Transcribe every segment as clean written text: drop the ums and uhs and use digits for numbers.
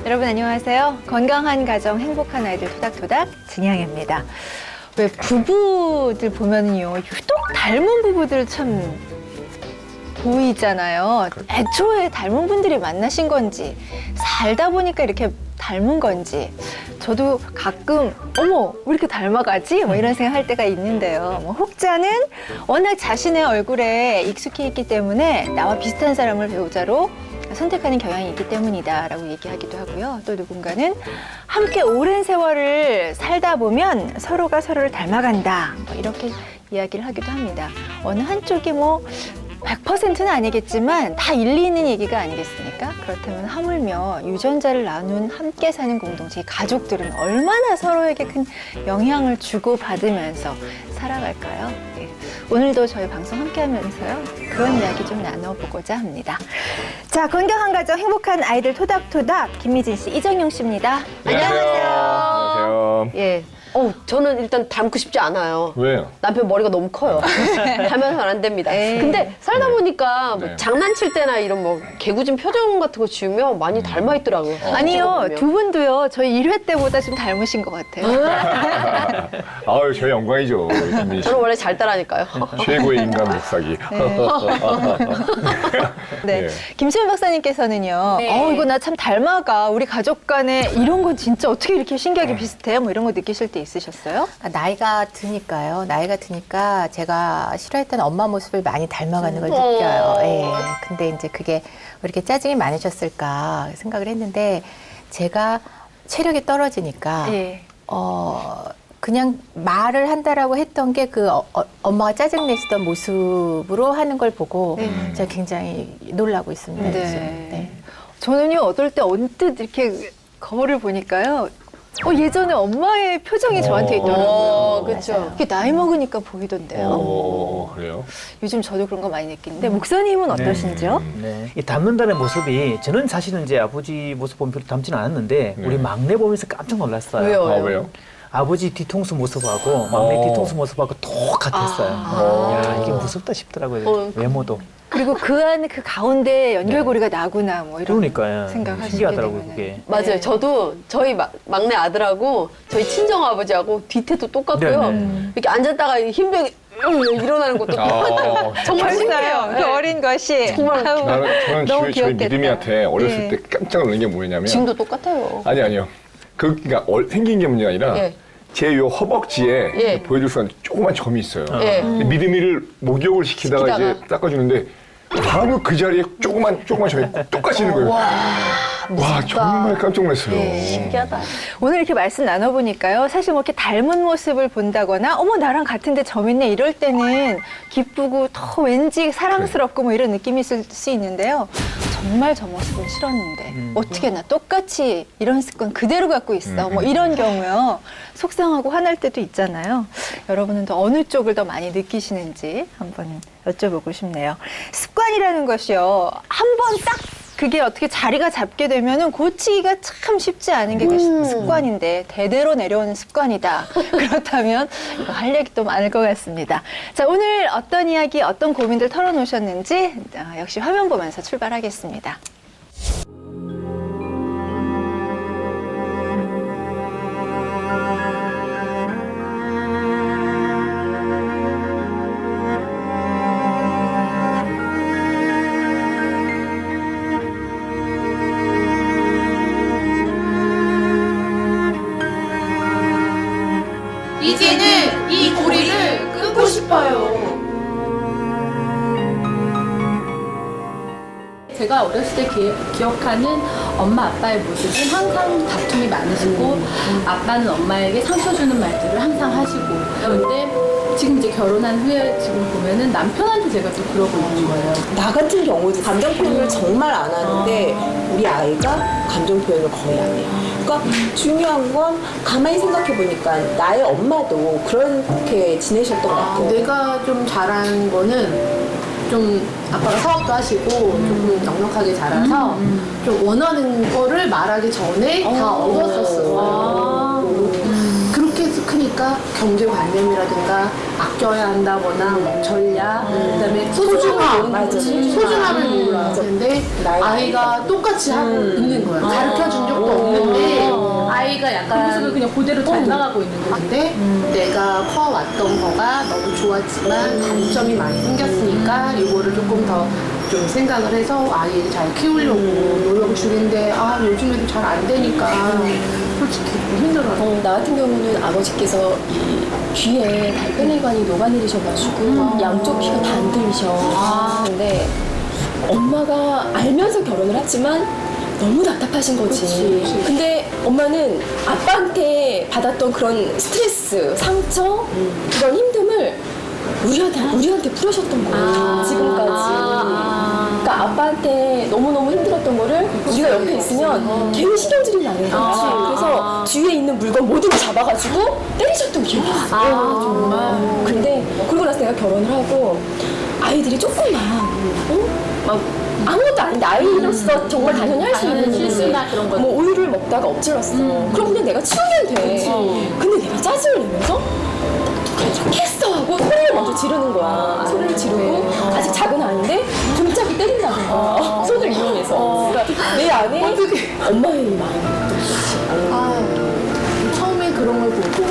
여러분 안녕하세요. 건강한 가정 행복한 아이들 토닥토닥 진양입니다. 왜 부부들 보면요 유독 닮은 부부들 참 보이잖아요. 애초에 닮은 분들이 만나신 건지 살다 보니까 이렇게 닮은 건지 저도 가끔 어머 왜 이렇게 닮아가지? 뭐 이런 생각할 때가 있는데요. 뭐 혹자는 워낙 자신의 얼굴에 익숙해 있기 때문에 나와 비슷한 사람을 배우자로 선택하는 경향이 있기 때문이다라고 얘기하기도 하고요. 또 누군가는 함께 오랜 세월을 살다 보면 서로가 서로를 닮아간다. 뭐 이렇게 이야기를 하기도 합니다. 어느 한쪽이 뭐 100%는 아니겠지만 다 일리 있는 얘기가 아니겠습니까? 그렇다면 하물며 유전자를 나눈 함께 사는 공동체 가족들은 얼마나 서로에게 큰 영향을 주고받으면서 살아갈까요? 네. 오늘도 저희 방송 함께 하면서요. 그런 이야기 좀 나눠보고자 합니다. 자, 건강한 가정 행복한 아이들 토닥토닥 김미진 씨, 이정용 씨입니다. 안녕하세요. 안녕하세요. 예. 저는 일단 닮고 싶지 않아요. 왜요? 남편 머리가 너무 커요. 닮아서는 안 됩니다. 에이. 근데 살다 보니까 뭐 네. 장난칠 때나 이런 뭐 개구진 표정 같은 거 지으면 많이 닮아 있더라고요. 아니요, 두 분도요. 저희 1회 때보다 좀 닮으신 것 같아요. 아유, 저희 영광이죠. 김민희 씨. 저는 원래 잘 따라니까요. 최고의 인간 목사기. 네. 네. 김수현 박사님께서는요. 네. 이거 나 참 닮아가. 우리 가족 간에 이런 건 진짜 어떻게 이렇게 신기하게 비슷해? 뭐 이런 거 느끼실 때 있으셨어요? 나이가 드니까요. 나이가 드니까 제가 싫어했던 엄마 모습을 많이 닮아가는 걸 느껴요. 예. 근데 이제 그게 왜 이렇게 짜증이 많으셨을까 생각을 했는데 제가 체력이 떨어지니까 예. 그냥 말을 한다라고 했던 게 그 엄마가 짜증 내시던 모습으로 하는 걸 보고 제가 굉장히 놀라고 있습니다. 네. 요즘. 네. 저는요, 어떨 때 언뜻 이렇게 거울을 보니까요. 예전에 엄마의 표정이 저한테 있더라고요. 그렇죠. 이게 나이 먹으니까 보이던데요. 그래요? 요즘 저도 그런 거 많이 느끼는데 목사님은 어떠신지요? 네. 이 닮는다는 모습이 저는 사실은 이제 아버지 모습 보면 별로 닮지는 않았는데 우리 막내 보면서 깜짝 놀랐어요. 왜요? 아, 왜요? 아버지 뒤통수 모습하고 막내 뒤통수 모습하고 똑같았어요. 야, 이게 무섭다 싶더라고요. 외모도. 그리고 그 안에 그 가운데 연결고리가 나구나 뭐 이런 그러니까요. 생각하시게 신기하더라고요, 되면은. 그게. 맞아요. 네. 저도 저희 막내 아들하고 저희 친정 아버지하고 뒤태도 똑같고요. 네네. 이렇게 앉았다가 힘들게 일어나는 것도 똑같아요. 정말 신기해요. 그 어린 것이 정말 아우, 저는 너무 저희 귀엽겠다. 믿음이한테 어렸을 예. 때 깜짝 놀란 게 뭐냐면 지금도 똑같아요. 아니요. 그러니까 생긴 게 문제가 아니라 예. 제 요 허벅지에 예. 보여줄 수 있는 조그만 점이 있어요. 예. 믿음이를 목욕을 시키다가 시키다가. 이제 닦아주는데 바로 그 자리에 조그만 점이 똑같이 있는 거예요. 와, 정말 깜짝 놀랐어요. 신기하다. 오늘 이렇게 말씀 나눠보니까요. 사실 뭐 이렇게 닮은 모습을 본다거나 어머 나랑 같은데 점 있네 이럴 때는 기쁘고 더 왠지 사랑스럽고 뭐 이런 느낌이 있을 수 있는데요. 정말 저 모습은 싫었는데 어떻게 나 똑같이 이런 습관 그대로 갖고 있어. 뭐 이런 경우요. 속상하고 화날 때도 있잖아요. 여러분은 또 어느 쪽을 더 많이 느끼시는지 한번 여쭤보고 싶네요. 습관이라는 것이요. 한번 딱 그게 어떻게 자리가 잡게 되면은 고치기가 참 쉽지 않은 게 그 습관인데 대대로 내려오는 습관이다. 그렇다면 이거 할 얘기도 많을 것 같습니다. 자, 오늘 어떤 이야기, 어떤 고민들 털어놓으셨는지 역시 화면 보면서 출발하겠습니다. 이제는 이 고리를 끊고 싶어요. 제가 어렸을 때 기억하는 엄마 아빠의 모습은 항상 다툼이 많으시고 아빠는 엄마에게 상처 주는 말들을 항상 하시고 그런데 지금 이제 결혼한 후에 지금 보면은 남편한테 제가 좀 그러고 있는 거예요. 나 같은 경우도 감정 표현을 정말 안 하는데 우리 아이가 감정 표현을 거의 안 해요. 그러니까 중요한 건 가만히 생각해 보니까 나의 엄마도 그렇게 지내셨던 것 같아요. 내가 좀 잘한 거는 좀 아빠가 사업도 하시고 조금 넉넉하게 자라서 좀 원하는 거를 말하기 전에 다 얻었었어요. 그렇게 해서 큰이 그러니까 경제관념이라든가 아껴야 한다거나 뭐 전략, 그다음에 소중함을 몰라. 근데 아이가 똑같이 하고 있는 거야. 가르쳐 준 적도 없는데 아이가 약간 모습을 그냥 그대로 잘 나가고 있는 건데 내가 커왔던 거가 너무 좋았지만 단점이 많이 생겼으니까 이거를 조금 더 좀 생각을 해서 아이를 잘 키우려고 노력을 주는데 요즘에도 잘 안 되니까 솔직히 좀 힘들어요. 나 같은 경우는 아버지께서 이 귀에 달팽이관이 녹아내리셔가지고 양쪽 귀가 다 안 들리셔. 근데 엄마가 알면서 결혼을 했지만 너무 답답하신 거지. 근데 엄마는 아빠한테 받았던 그런 스트레스, 상처, 그런 힘듦을 우리한테 풀으셨던 거예요. 지금까지. 그러니까 아빠한테 너무너무 힘들었던 거를 우리가 옆에 있으면 괜히 신경질이 나는 거지. 그래서 주위에 있는 물건 모든 걸 잡아가지고 때리셨던 기억이 있어요. 정말. 근데 그러고 나서 내가 결혼을 하고 아이들이 조금만 막 아무것도 아닌데 아이로서 정말 당연히 할 수 있는 실수나 그런 거. 뭐 우유를 먹다가 엎질렀어. 그럼 그냥 내가 치우면 돼. 근데 내가 짜증을 내면서 했어 하고 소리를 먼저 지르는 거야. 소리를 지르고 아직 작은 아이인데 등짝이 때린다는 거야. 손을 이용해서. 그러니까 내 안에 엄마의 마음이 처음에 그런 걸 보고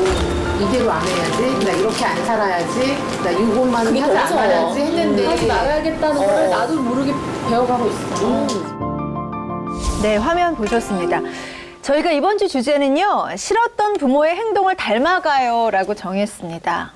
이대로 안 해야지, 나 이렇게 안 살아야지, 나 이것만은 그게 하지 더 않아야지 했는데 하지 말아야겠다는 걸 나도 모르게 배워가고 있어. 네, 화면 보셨습니다. 저희가 이번 주 주제는요, 싫었던 부모의 행동을 닮아가요라고 정했습니다.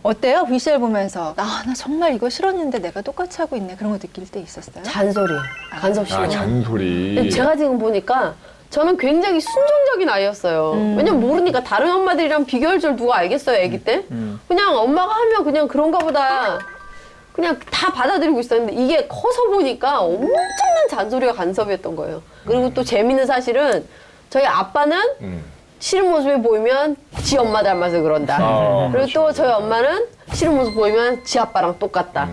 어때요? VCR 보면서 나 정말 이거 싫었는데 내가 똑같이 하고 있네, 그런 거 느낄 때 있었어요? 잔소리. 간섭 싫어. 잔소리. 제가 지금 보니까 저는 굉장히 순종적인 아이였어요. 왜냐면 모르니까 다른 엄마들이랑 비교할 줄 누가 알겠어요, 아기 때? 그냥 엄마가 하면 그냥 그런가 보다. 그냥 다 받아들이고 있었는데 이게 커서 보니까 엄청난 잔소리가 간섭이었던 거예요. 그리고 또 재밌는 사실은 저희 아빠는 싫은 모습이 보이면 지 엄마 닮아서 그런다. 그리고 또 저희 엄마는 싫은 모습 보이면 지 아빠랑 똑같다.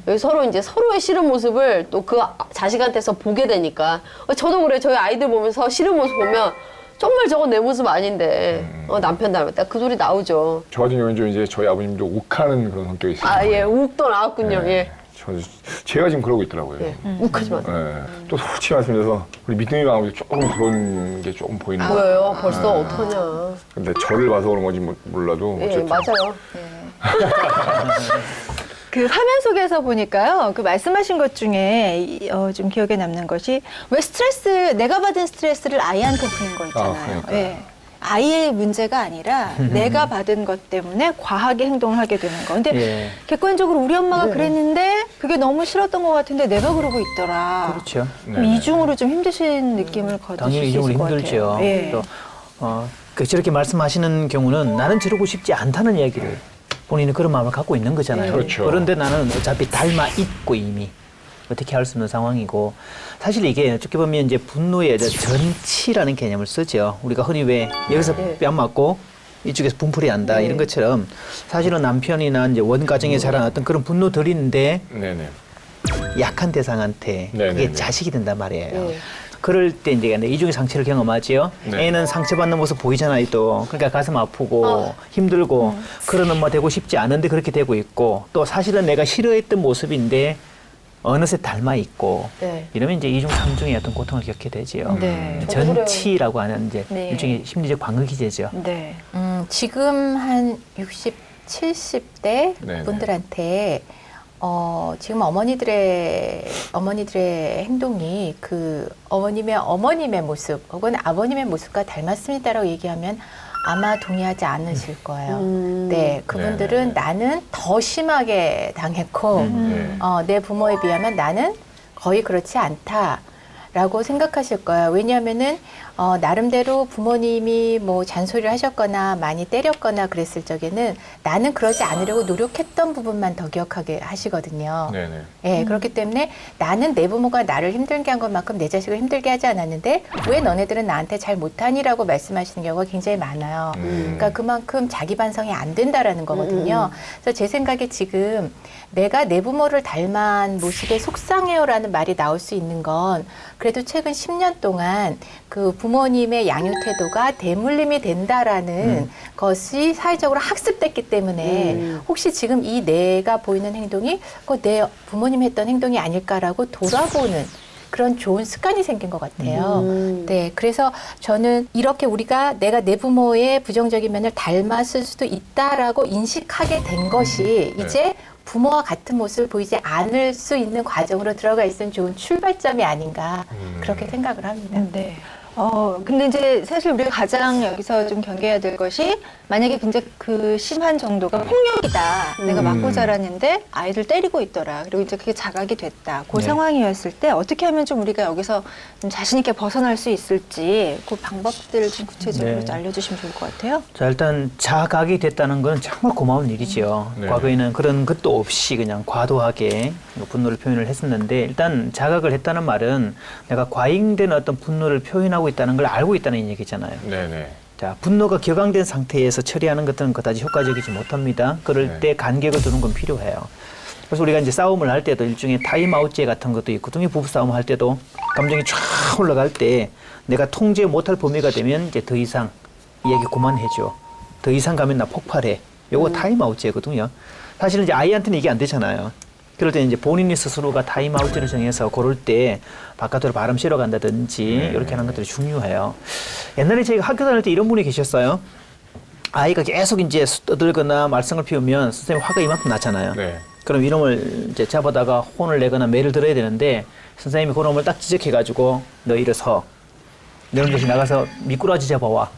여기 서로 이제 서로의 싫은 모습을 또 그 자식한테서 보게 되니까 저도 그래. 저희 아이들 보면서 싫은 모습 보면 정말 저건 내 모습 아닌데 남편 닮았다. 그 소리 나오죠. 저 같은 경우는 좀 이제 저희 아버님도 욱하는 그런 성격이 있어요. 아, 예. 욱도 나왔군요. 네. 예. 제가 지금 그러고 있더라고요. 예. 욱하지 마세요. 네. 또 솔직히 말씀드려서 우리 믿음이 아버지 조금 그런 게 조금 보이는 것 같아요. 보여요. 벌써 어떡하냐. 근데 저를 봐서 그런 건지 몰라도 예, 어쨌든 맞아요. 그 화면 속에서 보니까요, 그 말씀하신 것 중에 좀 기억에 남는 것이 왜 내가 받은 스트레스를 아이한테 푸는 거 있잖아요. 그러니까요. 예. 아이의 문제가 아니라 내가 받은 것 때문에 과하게 행동을 하게 되는 거. 근데 예. 객관적으로 우리 엄마가 그랬는데 그게 너무 싫었던 것 같은데 내가 그러고 있더라. 그렇죠. 그럼 이중으로 좀 힘드신 느낌을 거두실 당연히 수 있을 이중으로 것 같아요. 힘들죠. 예. 또 저렇게 말씀하시는 경우는 나는 저러고 싶지 않다는 이야기를 본인은 그런 마음을 갖고 있는 거잖아요. 그렇죠. 그런데 나는 어차피 닮아 있고 이미 어떻게 할 수 있는 상황이고 사실 이게 어떻게 보면 이제 분노의 전치라는 개념을 쓰죠. 우리가 흔히 왜 여기서 뺨 맞고 이쪽에서 분풀이 난다 이런 것처럼 사실은 남편이나 이제 원 가정에 자란 어떤 그런 분노들인데 네네. 약한 대상한테 네네네. 그게 자식이 된단 말이에요. 그럴 때 이제 이중의 상처를 경험하지요. 네. 애는 상처받는 모습 보이잖아요, 또. 그러니까 가슴 아프고 힘들고 그런 엄마 되고 싶지 않은데 그렇게 되고 있고 또 사실은 내가 싫어했던 모습인데 어느새 닮아 있고 네. 이러면 이제 이중 삼중의 어떤 고통을 겪게 되지요. 네. 전치라고 하는 이제 네. 일종의 심리적 방어기제죠. 네. 지금 한 60, 70대 네네. 분들한테 지금 어머니들의 행동이 그 어머님의 모습 혹은 아버님의 모습과 닮았습니다라고 얘기하면 아마 동의하지 않으실 거예요. 네, 그분들은 네네. 나는 더 심하게 당했고 네. 내 부모에 비하면 나는 거의 그렇지 않다라고 생각하실 거예요. 왜냐하면은 나름대로 부모님이 뭐 잔소리를 하셨거나 많이 때렸거나 그랬을 적에는 나는 그러지 않으려고 노력했던 부분만 더 기억하게 하시거든요. 네네. 예, 그렇기 때문에 나는 내 부모가 나를 힘들게 한 것만큼 내 자식을 힘들게 하지 않았는데 왜 너네들은 나한테 잘 못하니라고 말씀하시는 경우가 굉장히 많아요. 그러니까 그만큼 자기 반성이 안 된다라는 거거든요. 그래서 제 생각에 지금 내가 내 부모를 닮은 모습에 속상해요라는 말이 나올 수 있는 건 그래도 최근 10년 동안 그 부모님의 양육 태도가 대물림이 된다라는 것이 사회적으로 학습됐기 때문에 혹시 지금 이 내가 보이는 행동이 내 부모님이 했던 행동이 아닐까라고 돌아보는 그런 좋은 습관이 생긴 것 같아요. 네, 그래서 저는 이렇게 우리가 내가 내 부모의 부정적인 면을 닮았을 수도 있다라고 인식하게 된 것이 이제 부모와 같은 모습을 보이지 않을 수 있는 과정으로 들어가 있는 좋은 출발점이 아닌가 그렇게 생각을 합니다. 네. 근데 이제 사실 우리가 가장 여기서 좀 경계해야 될 것이 만약에 굉장히 그 심한 정도가 폭력이다. 내가 맞고 자랐는데 아이를 때리고 있더라. 그리고 이제 그게 자각이 됐다. 그 네. 상황이었을 때 어떻게 하면 좀 우리가 여기서 좀 자신 있게 벗어날 수 있을지 그 방법들을 좀 구체적으로 네. 좀 알려주시면 좋을 것 같아요. 자, 일단 자각이 됐다는 건 정말 고마운 일이지요. 네. 과거에는 그런 것도 없이 그냥 과도하게 분노를 표현을 했었는데 일단 자각을 했다는 말은 내가 과잉된 어떤 분노를 표현하고 있다는 걸 알고 있다는 얘기잖아요. 네네. 자, 분노가 격앙된 상태에서 처리하는 것들은 그다지 효과적이지 못합니다. 그럴 네. 때 간격을 두는 건 필요해요. 그래서 우리가 이제 싸움을 할 때도 일종의 타임아웃제 같은 것도 있거든요. 부부싸움 할 때도 감정이 쫙 올라갈 때 내가 통제 못할 범위가 되면 이제 더 이상 이야기 그만해줘. 더 이상 가면 나 폭발해. 요거 타임아웃제거든요. 사실은 이제 아이한테는 이게 안 되잖아요. 그럴 때 이제 본인이 스스로가 타임아웃제를 정해서 그럴 때 바깥으로 바람 쐬러 간다든지 이렇게 하는 것들이 중요해요. 옛날에 저희가 학교 다닐 때 이런 분이 계셨어요. 아이가 계속 이제 떠들거나 말썽을 피우면 선생님 화가 이만큼 나잖아요. 네. 그럼 이놈을 이제 잡아다가 혼을 내거나 매를 들어야 되는데 선생님이 그놈을 딱 지적해가지고 너 일어서 너는 다시 나가서 미꾸라지 잡아와.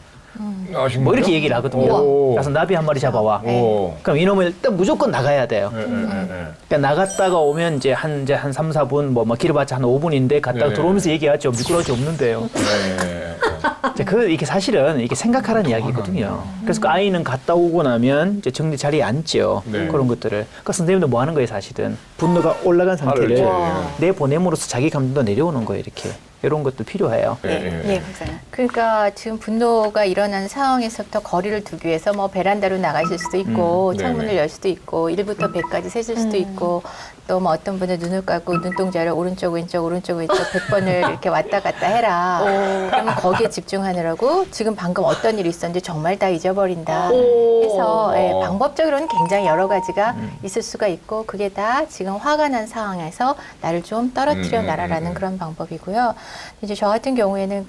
뭐 이렇게 얘기를 하거든요. 오. 가서 나비 한 마리 잡아와. 오. 그럼 이놈을 일단 무조건 나가야 돼요. 네, 네, 네. 그러니까 나갔다가 오면 이제 한 3, 4분 뭐 길어봤자 한 5분인데 갔다가 네. 들어오면서 얘기하죠. 미꾸라지 없는데요. 네. 이게 사실은 이게 생각하라는 이야기거든요. 그래서 그 아이는 갔다 오고 나면 이제 정리 자리에 앉죠. 네. 그런 것들을. 그러니까 선생님도 뭐 하는 거예요, 사실은. 분노가 올라간 상태를 이렇게. 내보냄으로써 자기 감정도 내려오는 거예요, 이렇게. 이런 것도 필요해요. 예, 박사님. 그러니까 지금 분노가 일어난 상황에서부터 거리를 두기 위해서 뭐 베란다로 나가실 수도 있고 네네. 창문을 열 수도 있고 1부터 100까지 세실 수도 있고 또 뭐 어떤 분은 눈을 감고 눈동자를 오른쪽 왼쪽 100번을 이렇게 왔다 갔다 해라. 그러면 거기에 집중하느라고 지금 방금 어떤 일이 있었는지 정말 다 잊어버린다. 해서 방법적으로는 굉장히 여러 가지가 있을 수가 있고 그게 다 지금 화가 난 상황에서 나를 좀 떨어뜨려 놔라라는 그런 방법이고요. 이제 저 같은 경우에는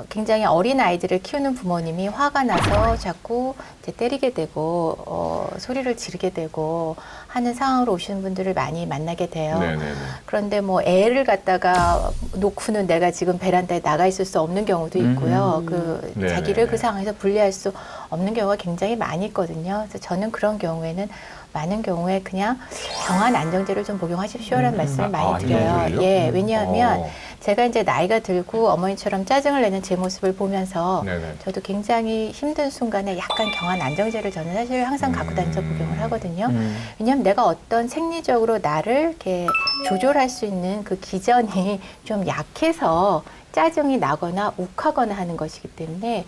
굉장히 어린 아이들을 키우는 부모님이 화가 나서 자꾸 이제 때리게 되고 소리를 지르게 되고 하는 상황으로 오시는 분들을 많이 만나게 돼요. 네네네. 그런데 뭐 애를 갖다가 놓고는 내가 지금 베란다에 나가 있을 수 없는 경우도 있고요. 네네네. 자기를 그 상황에서 분리할 수 없는 경우가 굉장히 많이 있거든요. 그래서 저는 그런 경우에는 많은 경우에 그냥 경한 안정제를 좀 복용하십시오라는 말씀을 많이 드려요. 안정제를요? 예, 왜냐하면 어. 제가 이제 나이가 들고 어머니처럼 짜증을 내는 제 모습을 보면서 네네. 저도 굉장히 힘든 순간에 약간 경한 안정제를 저는 사실 항상 갖고 다니면서 복용을 하거든요. 왜냐하면 내가 어떤 생리적으로 나를 이렇게 조절할 수 있는 그 기전이 좀 약해서 짜증이 나거나 욱하거나 하는 것이기 때문에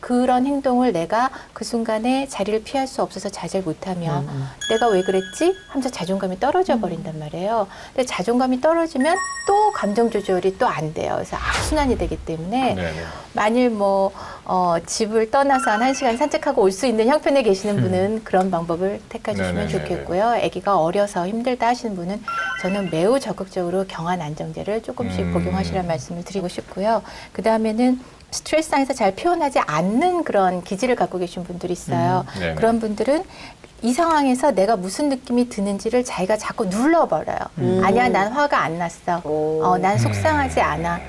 그런 행동을 내가 그 순간에 자리를 피할 수 없어서 자제를 못하면 내가 왜 그랬지? 하면서 자존감이 떨어져 버린단 말이에요. 근데 자존감이 떨어지면 또 감정 조절이 또 안 돼요. 그래서 악순환이 되기 때문에 네네. 만일 집을 떠나서 한 1시간 산책하고 올 수 있는 형편에 계시는 분은 그런 방법을 택해주시면 네네네네. 좋겠고요. 아기가 어려서 힘들다 하시는 분은 저는 매우 적극적으로 경한 안정제를 조금씩 복용하시라는 말씀을 드리고 싶고요. 그 다음에는 스트레스 상에서 잘 표현하지 않는 그런 기질을 갖고 계신 분들이 있어요. 네네. 그런 분들은 이 상황에서 내가 무슨 느낌이 드는지를 자기가 자꾸 눌러버려요. 아니야, 난 화가 안 났어. 난 속상하지 않아.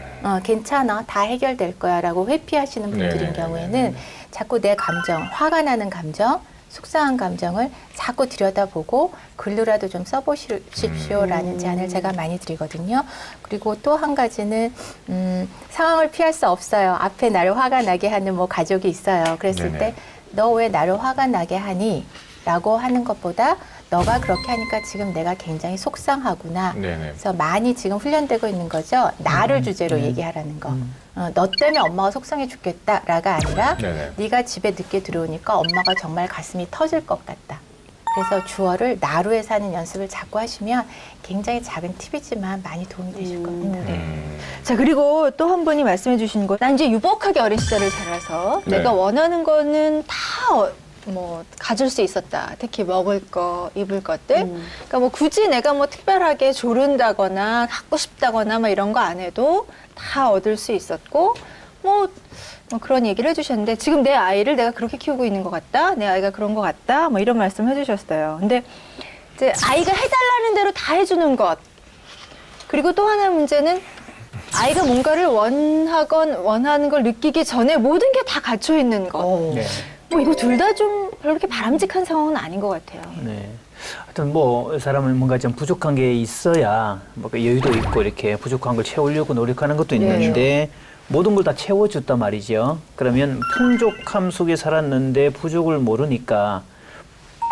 괜찮아. 다 해결될 거야. 라고 회피하시는 분들인 네네네네. 경우에는 자꾸 내 감정, 화가 나는 감정, 속상한 감정을 자꾸 들여다보고 글로라도 좀 써보십시오라는 제안을 제가 많이 드리거든요. 그리고 또 한 가지는 상황을 피할 수 없어요. 앞에 나를 화가 나게 하는 가족이 있어요. 그랬을 네네. 때 너 왜 나를 화가 나게 하니? 라고 하는 것보다 너가 그렇게 하니까 지금 내가 굉장히 속상하구나. 네네. 그래서 많이 지금 훈련되고 있는 거죠. 나를 주제로 얘기하라는 거. 너 때문에 엄마가 속상해 죽겠다라가 아니라 네네. 네가 집에 늦게 들어오니까 엄마가 정말 가슴이 터질 것 같다. 그래서 주어를 나루에 사는 연습을 자꾸 하시면 굉장히 작은 팁이지만 많이 도움이 되실 겁니다. 자, 그리고 또 한 분이 말씀해 주신 거, 난 이제 유복하게 어린 시절을 자라서 네. 내가 원하는 거는 다 가질 수 있었다. 특히 먹을 거, 입을 것들. 그러니까 뭐 굳이 내가 뭐 특별하게 조른다거나 갖고 싶다거나 뭐 이런 거 안 해도 다 얻을 수 있었고, 뭐 그런 얘기를 해주셨는데, 지금 내 아이를 내가 그렇게 키우고 있는 것 같다, 내 아이가 그런 것 같다, 뭐 이런 말씀 해주셨어요. 근데 이제 아이가 해달라는 대로 다 해주는 것. 그리고 또 하나 문제는 아이가 뭔가를 원하는 걸 느끼기 전에 모든 게 다 갖춰 있는 것. 네. 뭐 이거 둘 다 좀 별로 그렇게 바람직한 상황은 아닌 것 같아요. 네. 하여튼 뭐 사람은 뭔가 좀 부족한 게 있어야 뭐 여유도 있고 이렇게 부족한 걸 채우려고 노력하는 것도 있는데 모든 걸 다 채워줬단 말이죠. 그러면 풍족함 속에 살았는데 부족을 모르니까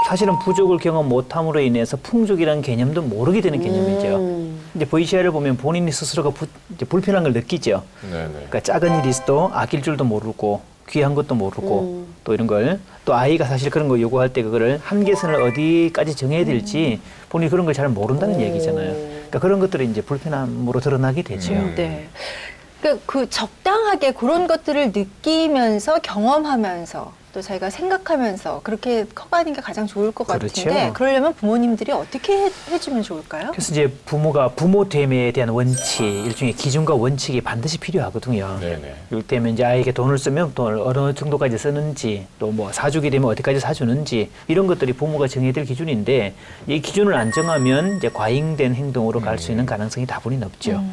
사실은 부족을 경험 못함으로 인해서 풍족이라는 개념도 모르게 되는 개념이죠. 이제 VCR을 보면 본인이 스스로가 이제 불편한 걸 느끼죠. 네네. 그러니까 작은 일이 있어도 아낄 줄도 모르고 귀한 것도 모르고 또 이런 걸 또 아이가 사실 그런 거 요구할 때 그거를 한계선을 어디까지 정해야 될지 본인이 그런 걸 잘 모른다는 얘기잖아요. 그러니까 그런 것들이 이제 불편함으로 드러나게 되죠. 네. 그러니까 그 적당하게 그런 것들을 느끼면서 경험하면서 또 자기가 생각하면서 그렇게 커가는 게 가장 좋을 것 그렇죠. 같은데, 그러려면 부모님들이 어떻게 해주면 좋을까요? 그래서 이제 부모가 부모됨에 대한 원칙, 일종의 기준과 원칙이 반드시 필요하거든요. 네네. 이를테면 이제 아이에게 돈을 쓰면 돈을 어느 정도까지 쓰는지, 또 뭐 사주게 되면 어디까지 사주는지, 이런 것들이 부모가 정해야 될 기준인데, 이 기준을 안 정하면 이제 과잉된 행동으로 갈 수 있는 가능성이 다분히 높죠.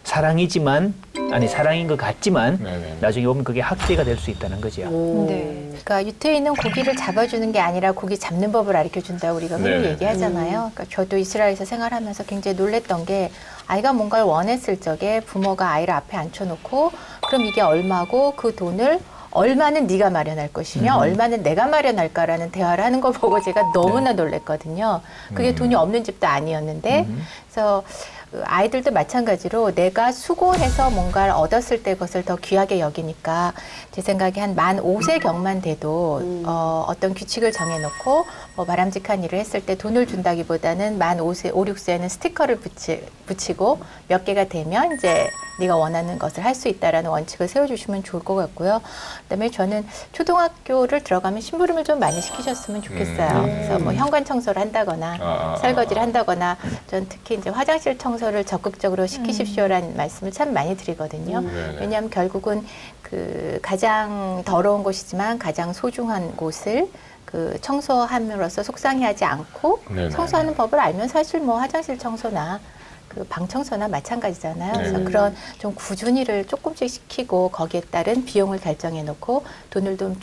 사랑이지만, 아니 사랑인 것 같지만 네네. 나중에 보면 그게 학대가 될 수 있다는 거죠. 네. 그러니까 유태에 있는 고기를 잡아주는 게 아니라 고기 잡는 법을 가르쳐준다고 우리가 흔히 네. 얘기하잖아요. 그러니까 저도 이스라엘에서 생활하면서 굉장히 놀랬던 게, 아이가 뭔가를 원했을 적에 부모가 아이를 앞에 앉혀놓고 그럼 이게 얼마고 그 돈을 얼마는 네가 마련할 것이며 얼마는 내가 마련할까라는 대화를 하는 거 보고 제가 너무나 놀랬거든요. 그게 돈이 없는 집도 아니었는데, 그래서 아이들도 마찬가지로 내가 수고해서 뭔가를 얻었을 때 그것을 더 귀하게 여기니까, 제 생각에 한 만 5세경만 돼도 어떤 규칙을 정해놓고 뭐 바람직한 일을 했을 때 돈을 준다기보다는 만 5세, 5, 6세는 스티커를 붙이고 몇 개가 되면 이제 네가 원하는 것을 할 수 있다라는 원칙을 세워주시면 좋을 것 같고요. 그다음에 저는 초등학교를 들어가면 심부름을 좀 많이 시키셨으면 좋겠어요. 그래서 뭐 현관 청소를 한다거나 설거지를 한다거나, 전 특히 이제 화장실 청소를 적극적으로 시키십시오라는 말씀을 참 많이 드리거든요. 왜냐하면 결국은 그 가장 더러운 곳이지만 가장 소중한 곳을 그 청소함으로써 속상해하지 않고 네네. 청소하는 법을 알면 사실 뭐 화장실 청소나 그 방 청소나 마찬가지잖아요. 그래서 그런 좀 꾸준히를 조금씩 시키고 거기에 따른 비용을 결정해 놓고 돈을 좀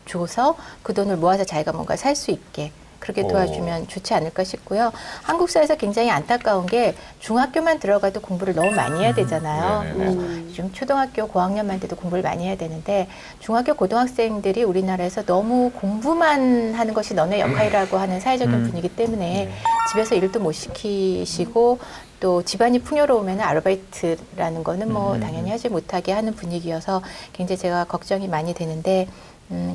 줘서 그 돈을 모아서 자기가 뭔가 살 수 있게 그렇게 도와주면 좋지 않을까 싶고요. 한국 사회에서 굉장히 안타까운 게 중학교만 들어가도 공부를 너무 많이 해야 되잖아요. 요즘 초등학교 고학년만 돼도 공부를 많이 해야 되는데, 중학교 고등학생들이 우리나라에서 너무 공부만 하는 것이 너네 역할이라고 하는 사회적인 분위기 때문에 집에서 일도 못 시키시고, 또 집안이 풍요로우면 아르바이트라는 거는 뭐 당연히 하지 못하게 하는 분위기여서 굉장히 제가 걱정이 많이 되는데,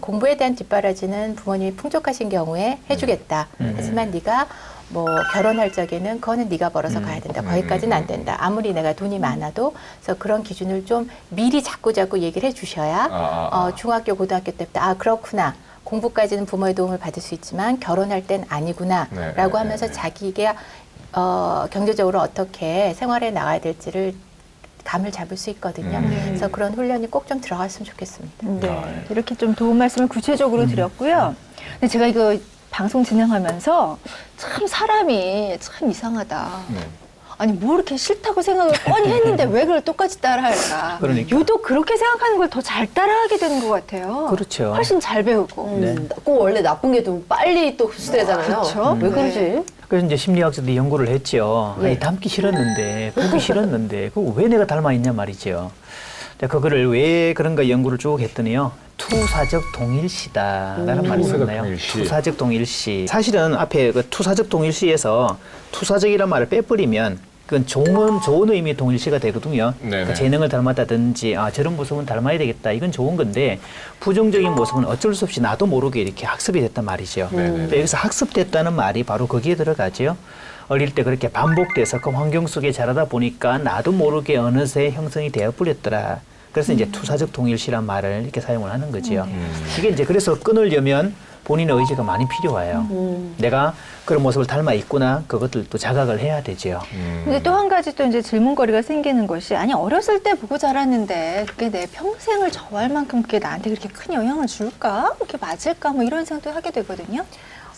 공부에 대한 뒷바라지는 부모님이 풍족하신 경우에 해주겠다. 하지만 네가 뭐 결혼할 적에는 그거는 네가 벌어서 가야 된다. 거기까지는 안 된다. 아무리 내가 돈이 많아도. 그래서 그런 기준을 좀 미리 자꾸 얘기를 해주셔야 중학교, 고등학교 때부터 그렇구나. 공부까지는 부모의 도움을 받을 수 있지만 결혼할 땐 아니구나. 라고 하면서 자기가 경제적으로 어떻게 생활해 나가야 될지를 감을 잡을 수 있거든요. 그래서 그런 훈련이 꼭 좀 들어갔으면 좋겠습니다. 네. 이렇게 좀 도움 말씀을 구체적으로 드렸고요. 근데 제가 이거 방송 진행하면서 참 사람이 참 이상하다. 아니 뭐 이렇게 싫다고 생각을 뻔히 했는데 왜 그걸 똑같이 따라할까? 그러니까. 유독 그렇게 생각하는 걸 더 잘 따라하게 되는 것 같아요. 그렇죠. 훨씬 잘 배우고. 꼭 원래 나쁜 게 좀 빨리 또 흡수되잖아요. 그렇죠. 왜 그러지? 그래서 이제 심리학자들이 연구를 했죠. 아니, 닮기 싫었는데, 보기 싫었는데, 그거 왜 내가 닮아 있냐 말이죠. 그거를 왜 그런가 연구를 쭉 했더니요. 투사적 동일시다라는 말이 있었나요? 투사적 동일시. 사실은 앞에 그 투사적 동일시에서 투사적이라는 말을 빼버리면 그건 좋은 의미의 동일시가 되거든요. 네네. 그 재능을 닮았다든지 저런 모습은 닮아야 되겠다. 이건 좋은 건데 부정적인 모습은 어쩔 수 없이 나도 모르게 이렇게 학습이 됐단 말이죠. 근데 여기서 학습됐다는 말이 바로 거기에 들어가죠. 어릴 때 그렇게 반복돼서 그 환경 속에 자라다 보니까 나도 모르게 어느새 형성이 되어 버렸더라. 그래서 이제 투사적 동일시란 말을 이렇게 사용을 하는 거지요. 이게 이제 그래서 끊으려면 본인의 의지가 많이 필요해요. 내가 그런 모습을 닮아 있구나. 그것들도 자각을 해야 되죠. 근데 또 한 가지 또 이제 질문거리가 생기는 것이 아니 어렸을 때 보고 자랐는데 그게 내 평생을 저할 만큼 그게 나한테 그렇게 큰 영향을 줄까? 그렇게 맞을까? 뭐 이런 생각도 하게 되거든요.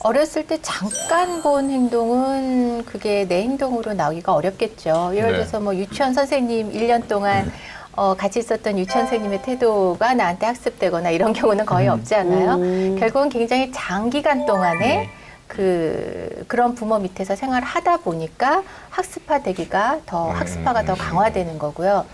어렸을 때 잠깐 본 행동은 그게 내 행동으로 나오기가 어렵겠죠. 예를 들어서 뭐 유치원 선생님 1년 동안 같이 있었던 유치원 선생님의 태도가 나한테 학습되거나 이런 경우는 거의 없지 않아요. 결국은 굉장히 장기간 동안에 그런 부모 밑에서 생활을 하다 보니까 학습화되기가 학습화가 더 강화되는 거고요.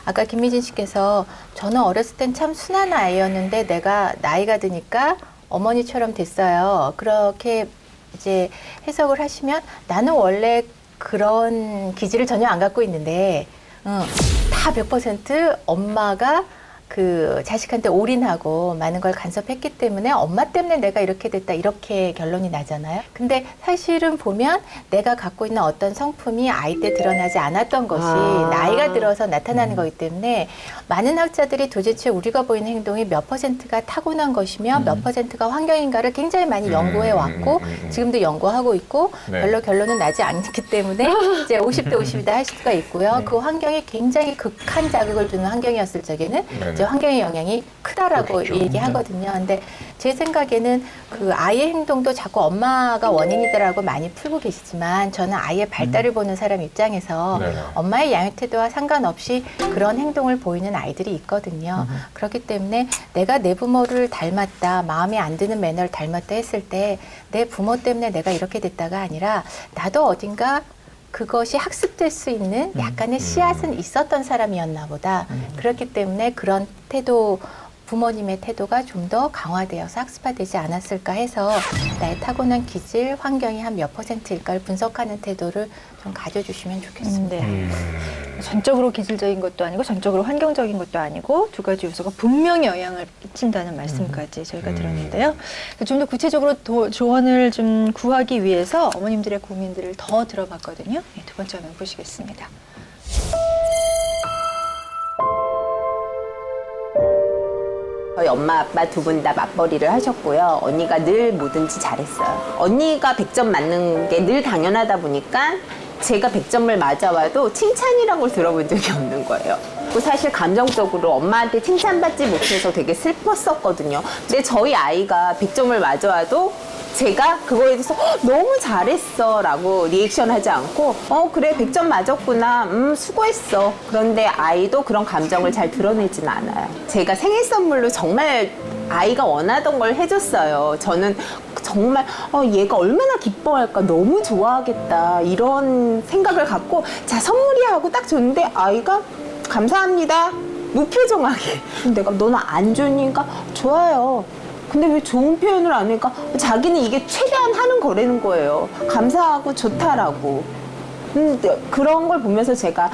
아까 김미진 씨께서 저는 어렸을 땐 참 순한 아이였는데 내가 나이가 드니까 어머니처럼 됐어요. 그렇게 이제 해석을 하시면 나는 원래 그런 기질을 전혀 안 갖고 있는데 다 100% 엄마가 그 자식한테 올인하고 많은 걸 간섭했기 때문에 엄마 때문에 내가 이렇게 됐다 이렇게 결론이 나잖아요. 근데 사실은 보면 내가 갖고 있는 어떤 성품이 아이 때 드러나지 않았던 것이 나이가 들어서 나타나는 거기 때문에 많은 학자들이 도대체 우리가 보이는 행동이 몇 %가 타고난 것이며 몇 %가 환경인가를 굉장히 많이 연구해 왔고 지금도 연구하고 있고 별로 결론은 나지 않기 때문에 이제 50대 50이다 할 수가 있고요. 그 환경이 굉장히 극한 자극을 주는 환경이었을 적에는 이제 환경의 영향이 크다라고 그렇죠. 얘기하거든요. 근데 제 생각에는 그 아이의 행동도 자꾸 엄마가 원인이다라고 많이 풀고 계시지만 저는 아이의 발달을 보는 사람 입장에서 엄마의 양육 태도와 상관없이 그런 행동을 보이는 아이들이 있거든요. 그렇기 때문에 내가 내 부모를 닮았다, 마음에 안 드는 매너를 닮았다 했을 때 내 부모 때문에 내가 이렇게 됐다가 아니라 나도 어딘가 그것이 학습될 수 있는 약간의 씨앗은 있었던 사람이었나 보다. 그렇기 때문에 그런 태도, 부모님의 태도가 좀 더 강화되어서 학습화되지 않았을까 해서 나의 타고난 기질, 환경이 한 몇 %일까를 분석하는 태도를 좀 가져주시면 좋겠습니다. 전적으로 기질적인 것도 아니고 전적으로 환경적인 것도 아니고 두 가지 요소가 분명히 영향을 끼친다는 말씀까지 저희가 들었는데요. 좀 더 구체적으로 조언을 좀 구하기 위해서 어머님들의 고민들을 더 들어봤거든요. 네, 두 번째 화면 보시겠습니다. 저희 엄마 아빠 두 분 다 맞벌이를 하셨고요. 언니가 늘 뭐든지 잘했어요. 언니가 100점 맞는 게 늘 당연하다 보니까 제가 100점을 맞아와도 칭찬이라고 들어본 적이 없는 거예요. 그리고 사실 감정적으로 엄마한테 칭찬받지 못해서 되게 슬펐었거든요. 근데 저희 아이가 100점을 맞아와도 제가 그거에 대해서 너무 잘했어 라고 리액션 하지 않고 그래 100점 맞았구나 수고했어. 그런데 아이도 그런 감정을 잘 드러내진 않아요. 제가 생일 선물로 정말 아이가 원하던 걸 해줬어요. 저는 정말 얘가 얼마나 기뻐할까 너무 좋아하겠다 이런 생각을 갖고 자 선물이야 하고 딱 줬는데 아이가 감사합니다 무표정하게 내가 너는 안 좋으니까 좋아요. 근데 왜 좋은 표현을 안 하니까 자기는 이게 최대한 하는 거라는 거예요. 감사하고 좋다라고. 그런 걸 보면서 제가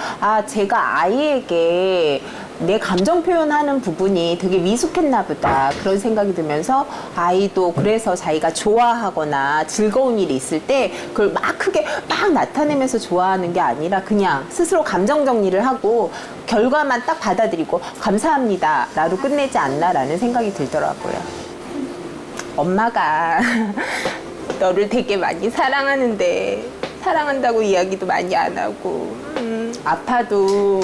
아이에게 내 감정 표현하는 부분이 되게 미숙했나 보다 그런 생각이 들면서 아이도 그래서 자기가 좋아하거나 즐거운 일이 있을 때 그걸 막 크게 막 나타내면서 좋아하는 게 아니라 그냥 스스로 감정 정리를 하고 결과만 딱 받아들이고 감사합니다 라로 끝내지 않나라는 생각이 들더라고요. 엄마가 너를 되게 많이 사랑하는데 사랑한다고 이야기도 많이 안 하고 아파도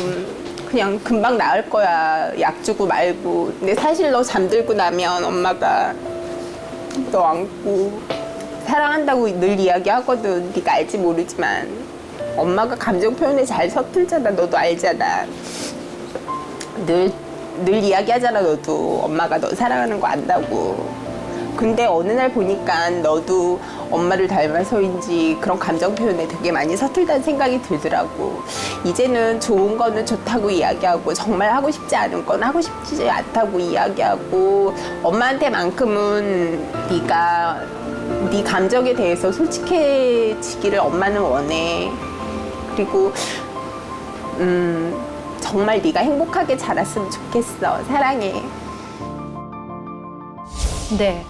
그냥 금방 나을 거야 약 주고 말고. 근데 사실 너 잠들고 나면 엄마가 너 안고 사랑한다고 늘 이야기하거든. 네가 알지 모르지만 엄마가 감정 표현에 잘 서툴잖아. 너도 알잖아. 늘 이야기하잖아. 너도 엄마가 너 사랑하는 거 안다고. 근데 어느 날 보니까 너도 엄마를 닮아서인지 그런 감정 표현에 되게 많이 서툴다는 생각이 들더라고. 이제는 좋은 거는 좋다고 이야기하고 정말 하고 싶지 않은 건 하고 싶지 않다고 이야기하고 엄마한테만큼은 네가 네 감정에 대해서 솔직해지기를 엄마는 원해. 그리고 정말 네가 행복하게 자랐으면 좋겠어. 사랑해. 네.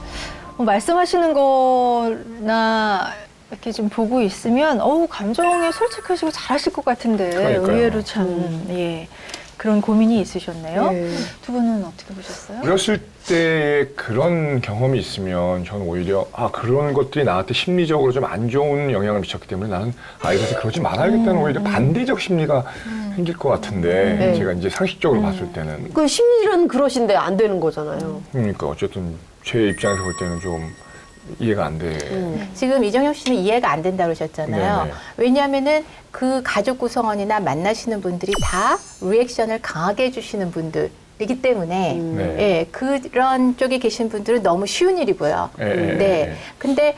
말씀하시는 거나 이렇게 좀 보고 있으면 감정에 솔직하시고 잘하실 것 같은데 그러니까요. 의외로 참 예. 그런 고민이 있으셨네요. 두 분은 어떻게 보셨어요? 어렸을 때 그런 경험이 있으면 저는 오히려 그런 것들이 나한테 심리적으로 좀 안 좋은 영향을 미쳤기 때문에 나는 아이한테 그러지 말아야겠다는 오히려 반대적 심리가 생길 것 같은데 제가 이제 상식적으로 봤을 때는 그 심리는 그러신데 안 되는 거잖아요. 그러니까 어쨌든 제 입장에서 볼 때는 좀 이해가 안 돼. 지금 이정엽 씨는 이해가 안 된다고 그러셨잖아요. 네네. 왜냐하면은 그 가족 구성원이나 만나시는 분들이 다 리액션을 강하게 해주시는 분들이기 때문에 네. 예, 그런 쪽에 계신 분들은 너무 쉬운 일이고요. 네. 근데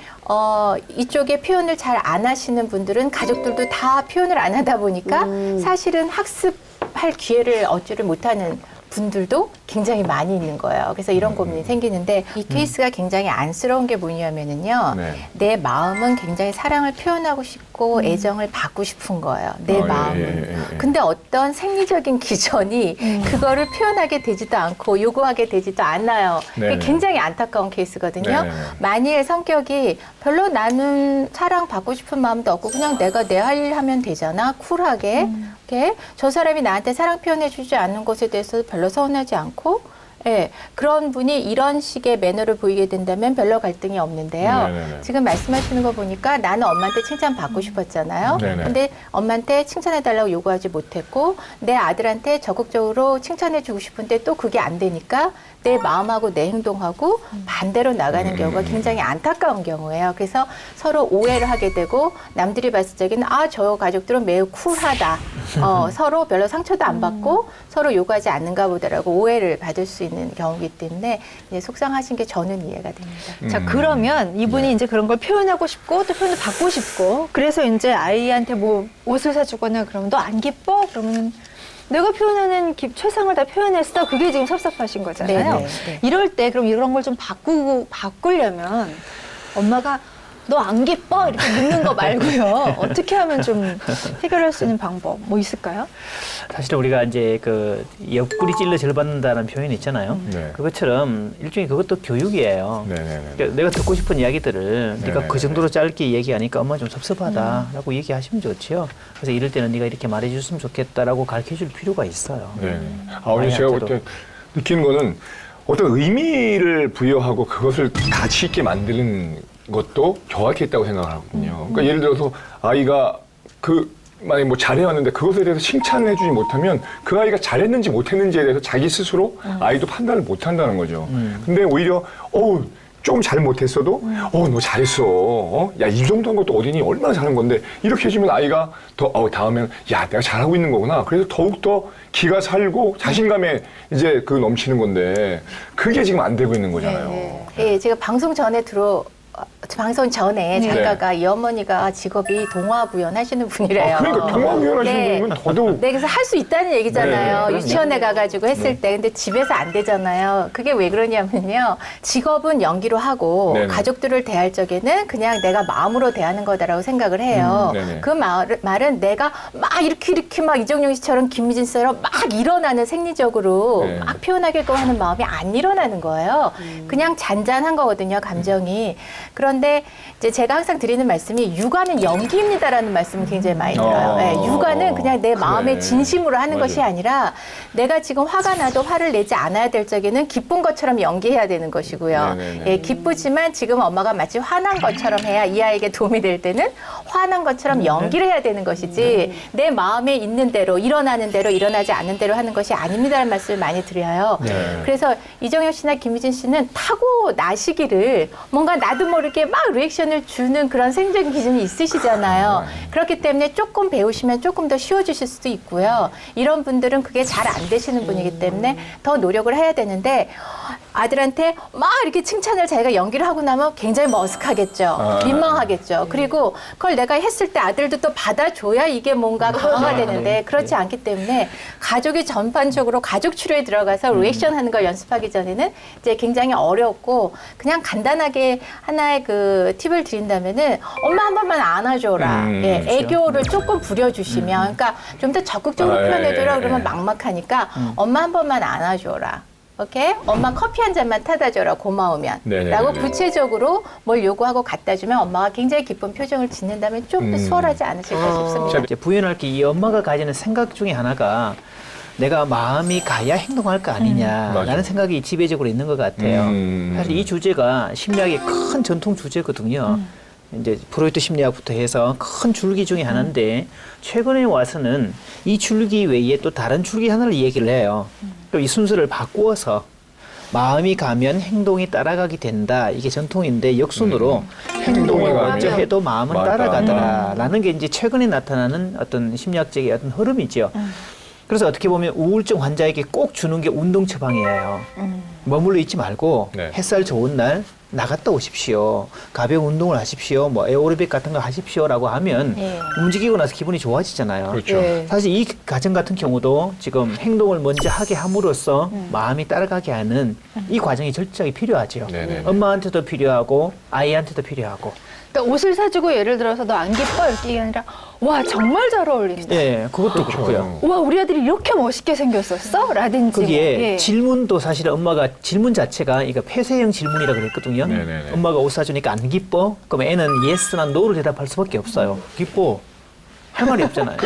이쪽에 표현을 잘 안 하시는 분들은 가족들도 다 표현을 안 하다 보니까 사실은 학습할 기회를 얻지를 못하는 분들도 굉장히 많이 있는 거예요. 그래서 이런 고민이 생기는데 이 케이스가 굉장히 안쓰러운 게 뭐냐면은요. 네. 내 마음은 굉장히 사랑을 표현하고 싶고 애정을 받고 싶은 거예요. 내 마음은. 근데 어떤 생리적인 기전이 그거를 표현하게 되지도 않고 요구하게 되지도 않아요. 네네. 그게 굉장히 안타까운 케이스거든요. 네네. 만일 성격이 별로 나는 사랑받고 싶은 마음도 없고 그냥 내가 내 할 일 하면 되잖아. 쿨하게. 이렇게 저 사람이 나한테 사랑 표현해 주지 않는 것에 대해서 별로 서운하지 않고 예, 그런 분이 이런 식의 매너를 보이게 된다면 별로 갈등이 없는데요. 네네네. 지금 말씀하시는 거 보니까 나는 엄마한테 칭찬받고 싶었잖아요. 네네. 근데 엄마한테 칭찬해달라고 요구하지 못했고 내 아들한테 적극적으로 칭찬해주고 싶은데 또 그게 안 되니까 내 마음하고 내 행동하고 반대로 나가는 경우가 굉장히 안타까운 경우예요. 그래서 서로 오해를 하게 되고 남들이 봤을 적에는 저 가족들은 매우 쿨하다. 서로 별로 상처도 안 받고 서로 요구하지 않는가 보다라고 오해를 받을 수 있는 경우이기 때문에 이제 속상하신 게 저는 이해가 됩니다. 자, 그러면 이분이 이제 그런 걸 표현하고 싶고 또 표현을 받고 싶고 그래서 이제 아이한테 뭐 옷을 사주거나 그러면 너 안 기뻐? 그러면 내가 표현하는 최상을 다 표현했어. 그게 지금 섭섭하신 거잖아요. 네네, 네. 이럴 때 그럼 이런 걸 좀 바꾸려면 엄마가 너 안 기뻐? 이렇게 묻는 거 말고요. 어떻게 하면 좀 해결할 수 있는 방법 뭐 있을까요? 사실 우리가 이제 그 옆구리 찔러 절받는다는 표현이 있잖아요. 네. 그것처럼 일종의 그것도 교육이에요. 네네네. 그러니까 내가 듣고 싶은 이야기들을 네가 네네. 그 정도로 짧게 얘기하니까 엄마 좀 섭섭하다라고 얘기하시면 좋지요. 그래서 이럴 때는 네가 이렇게 말해줬으면 좋겠다라고 가르쳐줄 필요가 있어요. 네. 오늘 제가 볼 때 느끼는 거는 어떤 의미를 부여하고 그것을 가치 있게 만드는 것도 정확히 했다고 생각을 하거든요. 그러니까 예를 들어서 아이가 만약에 뭐 잘해왔는데 그것에 대해서 칭찬을 해주지 못하면 그 아이가 잘했는지 못했는지에 대해서 자기 스스로 아이도 판단을 못한다는 거죠. 근데 오히려 조금 잘 못했어도 너 잘했어. 야, 이 정도 한 것도 어린이 얼마나 잘한 건데 이렇게 해주면 아이가 더 다음에는 야, 내가 잘하고 있는 거구나. 그래서 더욱더 기가 살고 자신감에 이제 넘치는 건데 그게 지금 안 되고 있는 거잖아요. 예, 제가 방송 전에 방송 전에 작가가 이 어머니가 직업이 동화구연 하시는 분이래요. 그러니까 동화구연 하시는 분은 더더욱. 네, 그래서 할 수 있다는 얘기잖아요. 네, 유치원에 가가지고 했을 때. 근데 집에서 안 되잖아요. 그게 왜 그러냐면요. 직업은 연기로 하고 네네. 가족들을 대할 적에는 그냥 내가 마음으로 대하는 거다라고 생각을 해요. 네네. 그 말은 내가 막 이렇게 막 이정용 씨처럼 김미진 씨처럼 막 일어나는 생리적으로 네. 막 표현하려고 하는 마음이 안 일어나는 거예요. 그냥 잔잔한 거거든요, 감정이. 그런데 이제 제가 항상 드리는 말씀이 육아는 연기입니다라는 말씀을 굉장히 많이 들어요. 네, 육아는 그냥 내 마음의 그래. 진심으로 하는 맞아요. 것이 아니라 내가 지금 화가 나도 화를 내지 않아야 될 적에는 기쁜 것처럼 연기해야 되는 것이고요. 네네네. 예, 기쁘지만 지금 엄마가 마치 화난 것처럼 해야 이 아이에게 도움이 될 때는 화난 것처럼 연기를 해야 되는 것이지 내 마음에 있는 대로 일어나는 대로 일어나지 않는 대로 하는 것이 아닙니다라는 말씀을 많이 드려요. 네. 그래서 이정엽 씨나 김미진 씨는 타고 나시기를 뭔가 나도 모르게 막 리액션을 주는 그런 생존 기준이 있으시잖아요. 그렇기 때문에 조금 배우시면 조금 더 쉬워지실 수도 있고요. 이런 분들은 그게 잘 안 되시는 분이기 때문에 더 노력을 해야 되는데 아들한테 막 이렇게 칭찬을 자기가 연기를 하고 나면 굉장히 머쓱하겠죠. 민망하겠죠. 그리고 그걸 내가 했을 때 아들도 또 받아줘야 이게 뭔가 강화가 되는데 그렇지 않기 때문에 가족이 전반적으로 가족 치료에 들어가서 리액션 하는 걸 연습하기 전에는 이제 굉장히 어렵고 그냥 간단하게 하나의 그 팁을 드린다면은 엄마 한 번만 안아줘라. 예, 애교를 조금 부려주시면 그러니까 좀 더 적극적으로 표현해줘라 그러면 막막하니까 엄마 한 번만 안아줘라. 오케이? 엄마 커피 한 잔만 타다 줘라 고마우면 라고 구체적으로 뭘 요구하고 갖다 주면 엄마가 굉장히 기쁜 표정을 짓는다면 좀 더 수월하지 않으실까 싶습니다. 이제 부연할 게 이 엄마가 가지는 생각 중에 하나가 내가 마음이 가야 행동할 거 아니냐라는 생각이 지배적으로 있는 것 같아요. 사실 이 주제가 심리학의 큰 전통 주제거든요. 이제 프로이트 심리학부터 해서 큰 줄기 중에 하나인데 최근에 와서는 이 줄기 외에 또 다른 줄기 하나를 얘기를 해요. 그럼 이 순서를 바꾸어서 마음이 가면 행동이 따라가게 된다. 이게 전통인데 역순으로 행동을 먼저 해도 마음은 따라가더라라는 게 이제 최근에 나타나는 어떤 심리학적인 어떤 흐름이죠. 그래서 어떻게 보면 우울증 환자에게 꼭 주는 게 운동 처방이에요. 머물러 있지 말고 햇살 좋은 날 나갔다 오십시오. 가벼운 운동을 하십시오. 뭐 에어로빅 같은 거 하십시오라고 하면 움직이고 나서 기분이 좋아지잖아요. 그렇죠. 사실 이 가정 같은 경우도 지금 행동을 먼저 하게 함으로써 마음이 따라가게 하는 이 과정이 절저하게 필요하죠. 엄마한테도 필요하고 아이한테도 필요하고. 그러니까 옷을 사주고 예를 들어서 너 안 기뻐 이렇게 얘기 아니라 와 정말 잘 어울린다. 예, 그것도 그렇고요. 와 우리 아들이 이렇게 멋있게 생겼었어? 라든지. 거기에 질문도 사실 엄마가 질문 자체가 이거 폐쇄형 질문이라 그랬거든요. 엄마가 옷 사주니까 안 기뻐? 그럼 애는 yes나 no를 대답할 수밖에 없어요. 기뻐. 할 말이 없잖아요.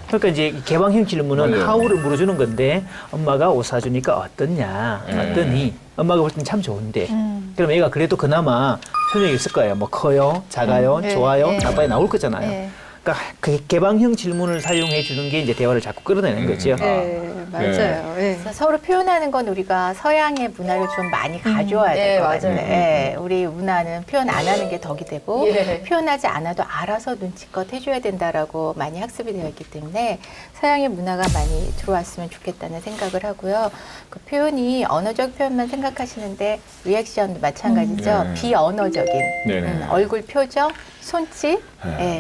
그러니까 이제 개방형 질문은 how를 물어주는 건데 엄마가 옷 사주니까 어떻냐, 어떠니? 엄마가 볼 땐 참 좋은데. 그럼 애가 그래도 그나마 설명이 있을 거예요. 뭐 커요, 작아요, 좋아요, 나빠요 나올 거잖아요. 그러니까 그 개방형 질문을 사용해 주는 게 이제 대화를 자꾸 끌어내는 거죠. 네, 맞아요. 그래서 서로 표현하는 건 우리가 서양의 문화를 좀 많이 가져와야 될 것 같아요. 예, 우리 문화는 표현 안 하는 게 덕이 되고 표현하지 않아도 알아서 눈치껏 해줘야 된다라고 많이 학습이 되어 있기 때문에 서양의 문화가 많이 들어왔으면 좋겠다는 생각을 하고요. 그 표현이 언어적 표현만 생각하시는데 리액션도 마찬가지죠. 비언어적인 얼굴 표정, 손짓,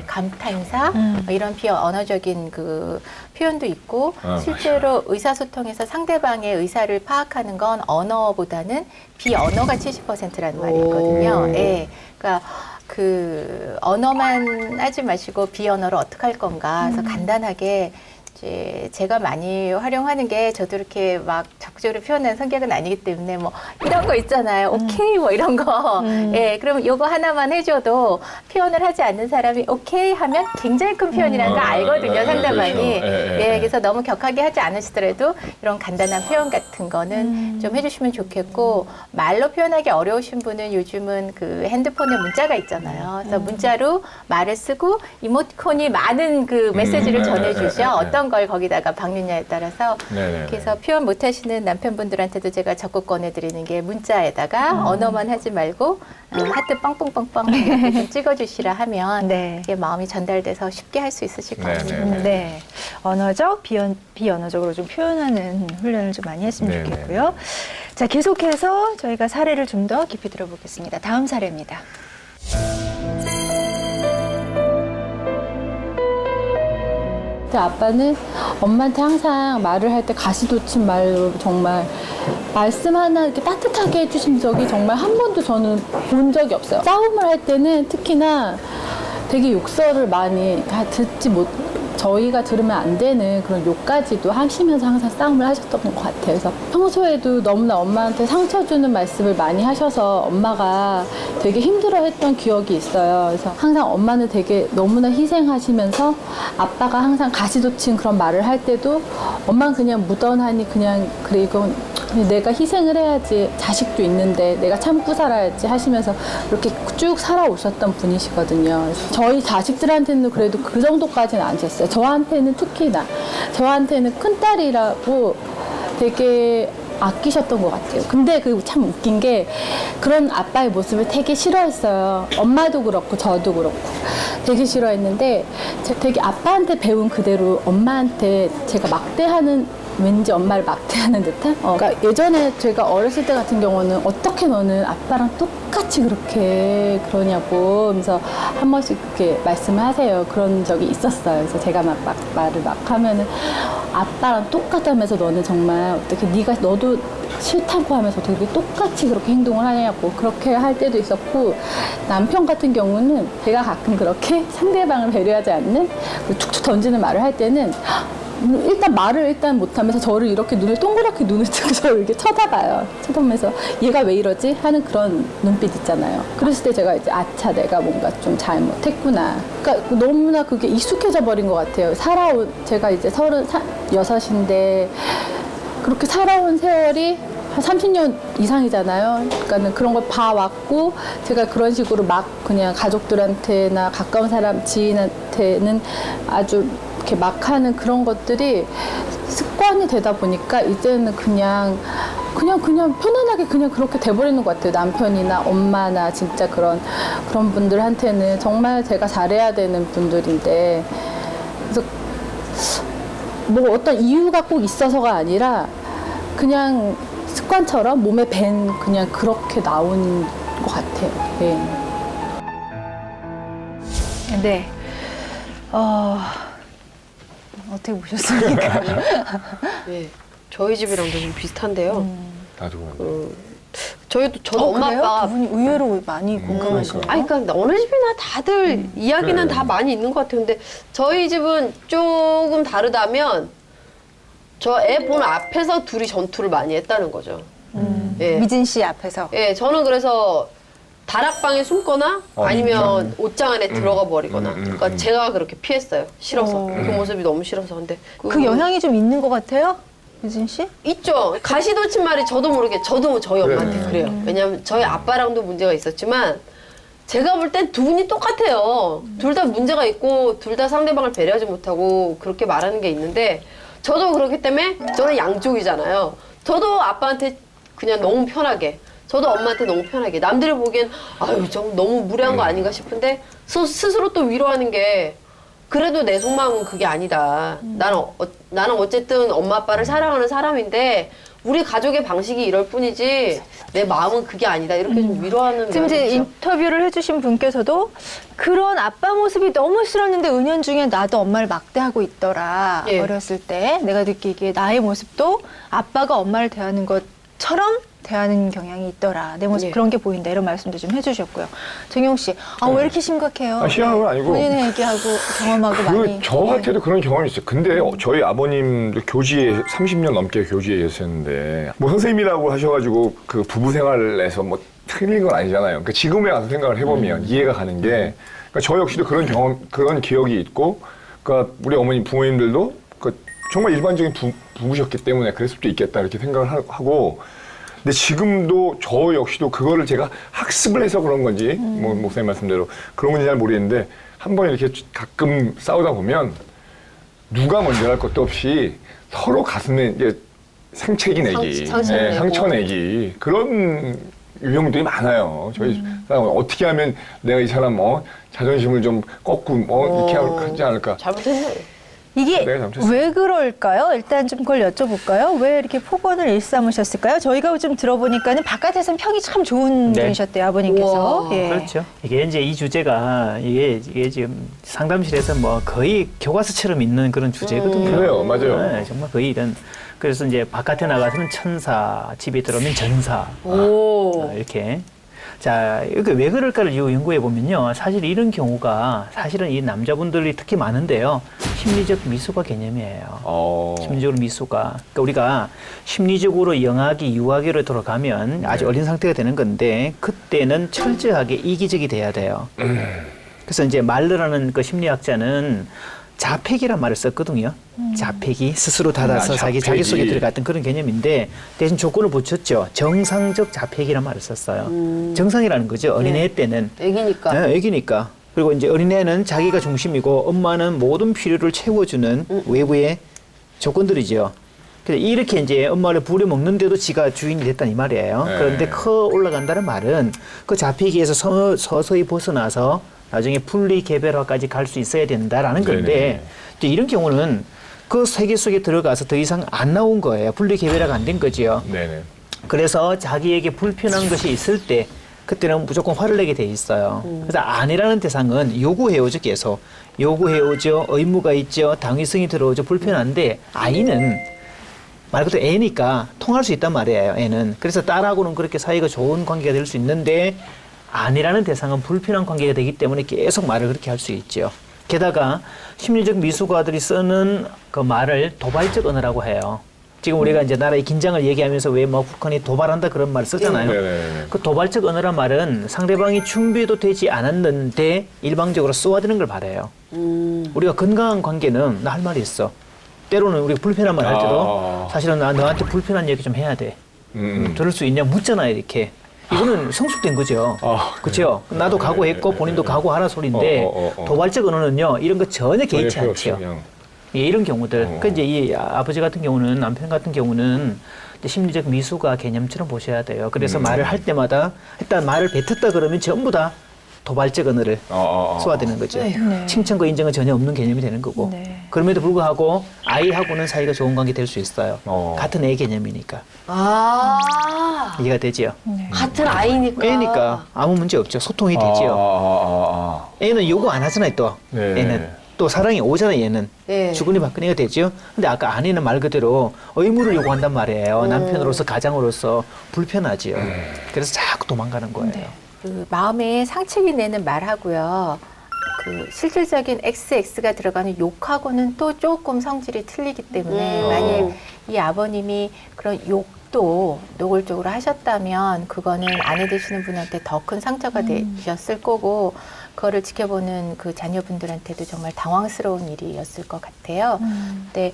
감탄사 이런 비언어적인 그 표현도 있고 실제로 의사소통에서 상대방의 의사를 파악하는 건 언어보다는 비언어가 70%라는 말이 있거든요. 예, 그러니까 그 언어만 하지 마시고 비언어로 어떻게 할 건가. 그래서 간단하게 이제 제가 많이 활용하는 게 저도 이렇게 막 적극적으로 표현하는 성격은 아니기 때문에 뭐 이런 거 있잖아요. 오케이 뭐 이런 거. 예, 그러면 요거 하나만 해줘도 표현을 하지 않는 사람이 오케이 하면 굉장히 큰 표현이라는 걸 알거든요. 상대방이. 예, 그래서 너무 격하게 하지 않으시더라도 이런 간단한 표현 같은 거는 좀 해주시면 좋겠고 말로 표현하기 어려우신 분은 요즘은 그 핸드폰에 문자가 있잖아요. 그래서 문자로 말을 쓰고 이모티콘이 많은 그 메시지를 전해주죠. 어떤 걸 거기다가 박느냐에 따라서 그래서 표현 못하시는 남편분들한테도 제가 적극 권해드리는 게 문자에다가 언어만 하지 말고 하트 빵빵빵빵 이렇게 좀 찍어주시라 하면 이게 마음이 전달돼서 쉽게 할 수 있으실 것 같습니다. 네, 언어적, 비언어적으로 좀 표현하는 훈련을 좀 많이 했으면 좋겠고요. 자, 계속해서 저희가 사례를 좀 더 깊이 들어보겠습니다. 다음 사례입니다. 아빠는 엄마한테 항상 말을 할 때 가시돋친 말로 정말 말씀 하나 이렇게 따뜻하게 해주신 적이 정말 한 번도 저는 본 적이 없어요. 싸움을 할 때는 특히나 되게 욕설을 많이 듣지 못, 저희가 들으면 안 되는 그런 욕까지도 하시면서 항상 싸움을 하셨던 것 같아요. 그래서 평소에도 너무나 엄마한테 상처 주는 말씀을 많이 하셔서 엄마가 되게 힘들어했던 기억이 있어요. 그래서 항상 엄마는 되게 너무나 희생하시면서 아빠가 항상 가시돋친 그런 말을 할 때도 엄마는 그냥 무던하니 그냥 그래 이건 내가 희생을 해야지 자식도 있는데 내가 참고 살아야지 하시면서 이렇게 쭉 살아오셨던 분이시거든요. 그래서 저희 자식들한테는 그래도 그 정도까지는 안 쳤어요. 저한테는 특히나 저한테는 큰딸이라고 되게 아끼셨던 것 같아요. 근데 그 참 웃긴 게 그런 아빠의 모습을 되게 싫어했어요. 엄마도 그렇고 저도 그렇고 되게 싫어했는데 되게 아빠한테 배운 그대로 엄마한테 제가 막대하는 왠지 엄마를 막대하는 듯한? 그러니까 예전에 제가 어렸을 때 같은 경우는 어떻게 너는 아빠랑 똑같이 그렇게 그러냐고 하면서 한 번씩 그렇게 말씀을 하세요. 그런 적이 있었어요. 그래서 제가 막 말을 막 하면은 아빠랑 똑같다면서 너는 정말 어떻게 네가 너도 싫다고 하면서 어떻게 똑같이 그렇게 행동을 하냐고 그렇게 할 때도 있었고 남편 같은 경우는 제가 가끔 그렇게 상대방을 배려하지 않는 툭툭 던지는 말을 할 때는 일단 말을 일단 못하면서 저를 이렇게 동그랗게 눈을 뜨고 저를 이렇게 쳐다봐요. 쳐다보면서 얘가 왜 이러지? 하는 그런 눈빛 있잖아요. 그랬을 때 제가 이제 아차 내가 뭔가 좀 잘못했구나. 그러니까 너무나 그게 익숙해져 버린 것 같아요. 제가 이제 36인데 그렇게 살아온 세월이 한 30년 이상이잖아요. 그러니까는 그런 걸 봐왔고 제가 그런 식으로 막 그냥 가족들한테나 가까운 사람, 지인한테는 아주 이렇게 막 하는 그런 것들이 습관이 되다 보니까 이제는 그냥 편안하게 그냥 그렇게 돼버리는 것 같아요. 남편이나 엄마나 진짜 그런 분들한테는 정말 제가 잘해야 되는 분들인데 그래서 뭐 어떤 이유가 꼭 있어서가 아니라 그냥 습관처럼 몸에 밴 그냥 그렇게 나온 것 같아요. 네. 네. 어떻게 보셨습니까? 네. 저희 집이랑도 좀 비슷한데요. 나도 그런데. 저도 엄마 그래요? 아빠가 두 분이 의외로 많이 공감하시네요. 아니, 그러니까 어느 집이나 다들 이야기는 그래. 다 많이 있는 것 같아요. 근데 저희 집은 조금 다르다면 저 애 본 앞에서 둘이 전투를 많이 했다는 거죠. 예. 미진 씨 앞에서. 예, 저는 그래서 다락방에 숨거나 아니면 옷장 안에 들어가 버리거나. 그러니까 제가 그렇게 피했어요. 싫어서. 그 모습이 너무 싫어서. 근데 그 영향이 좀 있는 것 같아요? 미진 씨? 있죠. 가시돋친 말이 저도 모르게 저도 저희 엄마한테 그래요. 왜냐면 저희 아빠랑도 문제가 있었지만 제가 볼 땐 두 분이 똑같아요. 둘 다 문제가 있고 둘 다 상대방을 배려하지 못하고 그렇게 말하는 게 있는데 저도 그렇기 때문에 저는 양쪽이잖아요. 저도 아빠한테 그냥 너무 편하게 저도 엄마한테 너무 편하게 남들이 보기엔 아유 좀 너무 무례한 거 아닌가 싶은데 스스로 또 위로하는 게 그래도 내 속마음은 그게 아니다. 나는 어쨌든 엄마 아빠를 사랑하는 사람인데 우리 가족의 방식이 이럴 뿐이지 내 마음은 그게 아니다. 이렇게 좀 위로하는 지금 이제 면이 있죠. 인터뷰를 해주신 분께서도 그런 아빠 모습이 너무 싫었는데 은연중에 나도 엄마를 막대하고 있더라. 예. 어렸을 때 내가 느끼기에 나의 모습도 아빠가 엄마를 대하는 것처럼 대하는 경향이 있더라. 내 모습 예. 그런 게 보인다. 이런 말씀도 좀 해주셨고요. 정용 씨, 왜 이렇게 심각해요? 심각한 건 아니고 본인의 얘기하고 경험하고 많이. 저 같아도 그런 경험이 있어요. 근데 저희 아버님도 교지에 30년 넘게 교지에 계셨는데 뭐 선생님이라고 하셔가지고 그 부부 생활에서 뭐 틀린 건 아니잖아요. 그러니까 지금에 와서 생각을 해보면 이해가 가는 게 그러니까 저 역시도 그런 기억이 있고 그러니까 우리 어머니 부모님들도 정말 일반적인 부부셨기 때문에 그랬을 수도 있겠다 이렇게 생각을 하고 근데 지금도 저 역시도 그거를 제가 학습을 해서 그런 건지 뭐 목사님 말씀대로 그런 건지 잘 모르겠는데 한 번 이렇게 가끔 싸우다 보면 누가 먼저 할 것도 없이 서로 가슴에 이제 상처기 내기, 상처 내기 그런 유형들이 많아요. 저희 사람은 어떻게 하면 내가 이 사람 자존심을 좀 꺾고 이렇게 하지 않을까. 잘못했네. 이게 내가 잘못했어. 왜 그럴까요? 일단 좀 그걸 여쭤볼까요? 왜 이렇게 폭언을 일삼으셨을까요? 저희가 좀 들어보니까는 바깥에서는 평이 참 좋은 네. 분이셨대요, 아버님께서. 우와. 예. 그렇죠. 이게 이제 이 주제가 이게 지금 상담실에서 뭐 거의 교과서처럼 있는 그런 주제거든요. 그래요, 맞아요. 네, 정말 거의 이런 그래서 이제 바깥에 나가서는 천사, 집에 들어오면 전사 이렇게. 자, 이게 왜 그럴까를 연구해 보면요. 사실 이런 경우가 사실은 이 남자분들이 특히 많은데요. 심리적 미숙아 개념이에요. 심리적으로 미숙아. 그러니까 우리가 심리적으로 영아기, 유아기로 돌아가면 아주 어린 상태가 되는 건데 그때는 철저하게 이기적이 돼야 돼요. 그래서 이제 말러라는 그 심리학자는 자폐기란 말을 썼거든요. 자폐기, 스스로 닫아서 자기 속에 들어갔던 그런 개념인데 대신 조건을 붙였죠. 정상적 자폐기란 말을 썼어요. 정상이라는 거죠. 어린애 때는. 애기니까. 네, 애기니까. 그리고 이제 어린애는 자기가 중심이고 엄마는 모든 필요를 채워주는 외부의 조건들이죠. 그래서 이렇게 이제 엄마를 부려먹는데도 지가 주인이 됐다는 이 말이에요. 네. 그런데 커 올라간다는 말은 그 자폐기에서 서서히 벗어나서 나중에 분리 개별화까지 갈 수 있어야 된다라는 건데 이제 이런 경우는 그 세계 속에 들어가서 더 이상 안 나온 거예요. 분리 개별화가 안 된 거지요. 네네. 그래서 자기에게 불편한 것이 있을 때 그때는 무조건 화를 내게 돼 있어요. 그래서 아내라는 대상은 요구해오죠. 계속 요구해오죠. 의무가 있죠. 당위성이 들어오죠. 불편한데 아이는 말 그대로 애니까 통할 수 있단 말이에요. 애는. 그래서 딸하고는 그렇게 사이가 좋은 관계가 될 수 있는데 아내라는 대상은 불편한 관계가 되기 때문에 계속 말을 그렇게 할 수 있죠. 게다가 심리적 미숙아들이 쓰는 그 말을 도발적 언어라고 해요. 지금 우리가 이제 나라의 긴장을 얘기하면서 왜 뭐 북한이 도발한다 그런 말을 쓰잖아요. 네네네. 그 도발적 언어란 말은 상대방이 준비도 되지 않았는데 일방적으로 쏘아드는 걸 말해요. 우리가 건강한 관계는 나 할 말이 있어. 때로는 우리가 불편한 말 할 때도 사실은 나 너한테 불편한 얘기 좀 해야 돼. 들을 수 있냐 묻잖아요, 이렇게. 이거는 성숙된 거죠. 그렇죠? 나도 각오했고 본인도 각오하라 소리인데 도발적 언어는요. 이런 거 전혀 개의치 않죠. 예, 이런 경우들. 그 이제 이 아버지 같은 경우는 남편 같은 경우는 이제 심리적 미숙아 개념처럼 보셔야 돼요. 그래서 말을 할 때마다 일단 말을 뱉었다 그러면 전부 다 도발적 언어를 쏘아대는 거죠. 네. 칭찬과 인정은 전혀 없는 개념이 되는 거고. 네. 그럼에도 불구하고 아이하고는 사이가 좋은 관계 될 수 있어요. 같은 애 개념이니까. 이해가 되지요. 같은 아이니까. 애니까 아무 문제 없죠. 소통이 되지요. 애는 요구 안 하잖아요, 또. 네. 애는. 또 사랑이 오잖아요, 얘는. 네. 주거니 받거니가 되죠. 근데 아까 아내는 말 그대로 의무를 요구한단 말이에요. 남편으로서, 가장으로서 불편하지요. 그래서 자꾸 도망가는 거예요. 그 마음에 상처가 내는 말하고요. 그 실질적인 XX가 들어가는 욕하고는 또 조금 성질이 틀리기 때문에 만약 이 아버님이 그런 욕도 노골적으로 하셨다면 그거는 아내 되시는 분한테 더 큰 상처가 되셨을 거고 그거를 지켜보는 그 자녀분들한테도 정말 당황스러운 일이었을 것 같아요. 근데